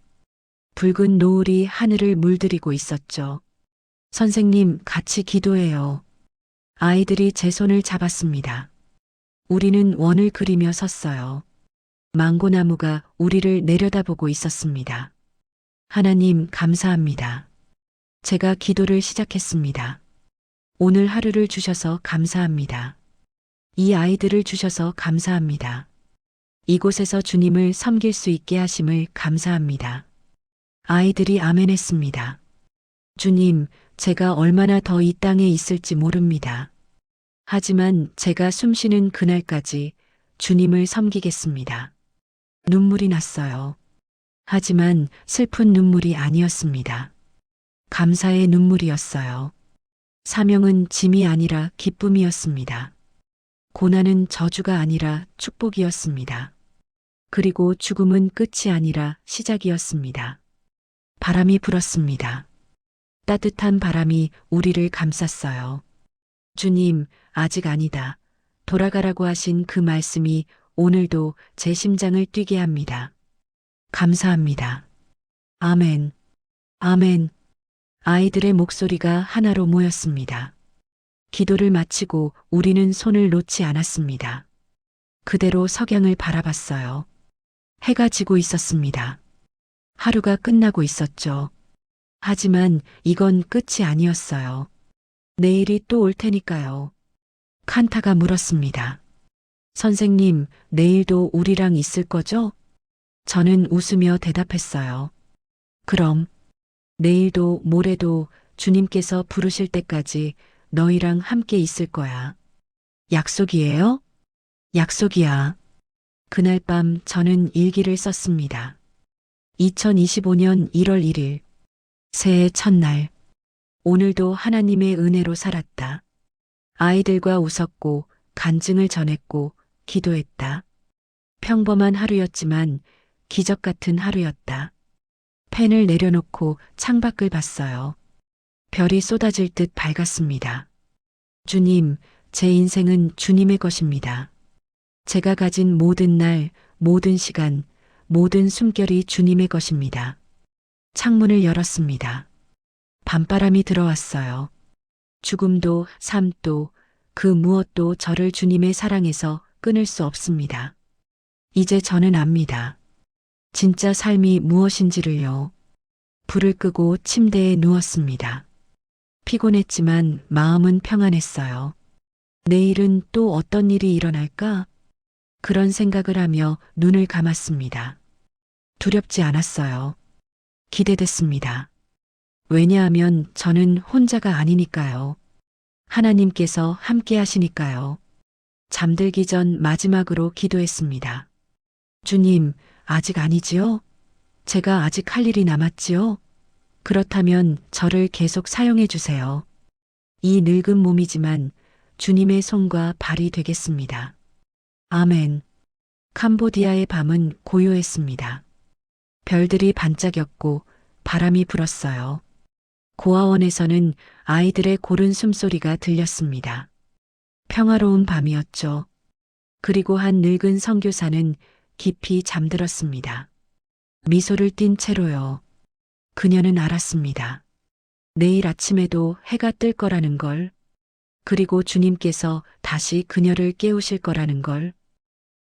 붉은 노을이 하늘을 물들이고 있었죠. 선생님, 같이 기도해요. 아이들이 제 손을 잡았습니다. 우리는 원을 그리며 섰어요. 망고나무가 우리를 내려다보고 있었습니다. 하나님, 감사합니다. 제가 기도를 시작했습니다. 오늘 하루를 주셔서 감사합니다. 이 아이들을 주셔서 감사합니다. 이곳에서 주님을 섬길 수 있게 하심을 감사합니다. 아이들이 아멘했습니다. 주님, 제가 얼마나 더 이 땅에 있을지 모릅니다. 하지만 제가 숨쉬는 그날까지 주님을 섬기겠습니다. 눈물이 났어요. 하지만 슬픈 눈물이 아니었습니다. 감사의 눈물이었어요. 사명은 짐이 아니라 기쁨이었습니다. 고난은 저주가 아니라 축복이었습니다. 그리고 죽음은 끝이 아니라 시작이었습니다. 바람이 불었습니다. 따뜻한 바람이 우리를 감쌌어요. 주님, 아직 아니다. 돌아가라고 하신 그 말씀이 오늘도 제 심장을 뛰게 합니다. 감사합니다. 아멘. 아멘. 아이들의 목소리가 하나로 모였습니다. 기도를 마치고 우리는 손을 놓지 않았습니다. 그대로 석양을 바라봤어요. 해가 지고 있었습니다. 하루가 끝나고 있었죠. 하지만 이건 끝이 아니었어요. 내일이 또 올 테니까요. 칸타가 물었습니다. 선생님, 내일도 우리랑 있을 거죠? 저는 웃으며 대답했어요. 그럼, 내일도 모레도 주님께서 부르실 때까지 너희랑 함께 있을 거야. 약속이에요? 약속이야. 그날 밤 저는 일기를 썼습니다. 2025년 1월 1일. 새해 첫날. 오늘도 하나님의 은혜로 살았다. 아이들과 웃었고, 간증을 전했고, 기도했다. 평범한 하루였지만 기적 같은 하루였다. 펜을 내려놓고 창밖을 봤어요. 별이 쏟아질 듯 밝았습니다. 주님, 제 인생은 주님의 것입니다. 제가 가진 모든 날, 모든 시간, 모든 숨결이 주님의 것입니다. 창문을 열었습니다. 밤바람이 들어왔어요. 죽음도 삶도 그 무엇도 저를 주님의 사랑에서 끊을 수 없습니다. 이제 저는 압니다. 진짜 삶이 무엇인지를요. 불을 끄고 침대에 누웠습니다. 피곤했지만 마음은 평안했어요. 내일은 또 어떤 일이 일어날까? 그런 생각을 하며 눈을 감았습니다. 두렵지 않았어요. 기대됐습니다. 왜냐하면 저는 혼자가 아니니까요. 하나님께서 함께 하시니까요. 잠들기 전 마지막으로 기도했습니다. 주님, 아직 아니지요? 제가 아직 할 일이 남았지요? 그렇다면 저를 계속 사용해 주세요. 이 늙은 몸이지만 주님의 손과 발이 되겠습니다. 아멘. 캄보디아의 밤은 고요했습니다. 별들이 반짝였고 바람이 불었어요. 고아원에서는 아이들의 고른 숨소리가 들렸습니다. 평화로운 밤이었죠. 그리고 한 늙은 선교사는 깊이 잠들었습니다. 미소를 띤 채로요. 그녀는 알았습니다. 내일 아침에도 해가 뜰 거라는 걸, 그리고 주님께서 다시 그녀를 깨우실 거라는 걸.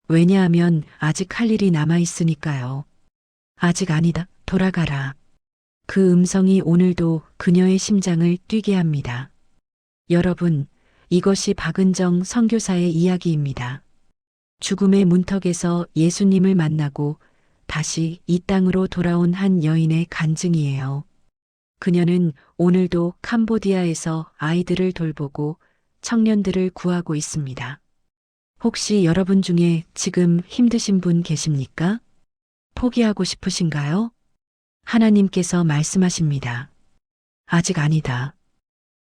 왜냐하면 아직 할 일이 남아 있으니까요. 아직 아니다. 돌아가라. 그 음성이 오늘도 그녀의 심장을 뛰게 합니다. 여러분, 이것이 박은정 선교사의 이야기입니다. 죽음의 문턱에서 예수님을 만나고 다시 이 땅으로 돌아온 한 여인의 간증이에요. 그녀는 오늘도 캄보디아에서 아이들을 돌보고 청년들을 구하고 있습니다. 혹시 여러분 중에 지금 힘드신 분 계십니까? 포기하고 싶으신가요? 하나님께서 말씀하십니다. 아직 아니다.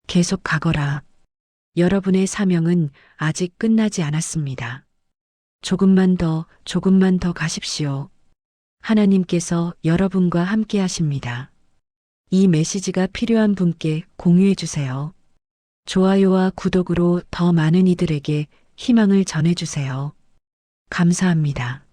계속 가거라. 여러분의 사명은 아직 끝나지 않았습니다. 조금만 더 가십시오. 하나님께서 여러분과 함께 하십니다. 이 메시지가 필요한 분께 공유해 주세요. 좋아요와 구독으로 더 많은 이들에게 희망을 전해 주세요. 감사합니다.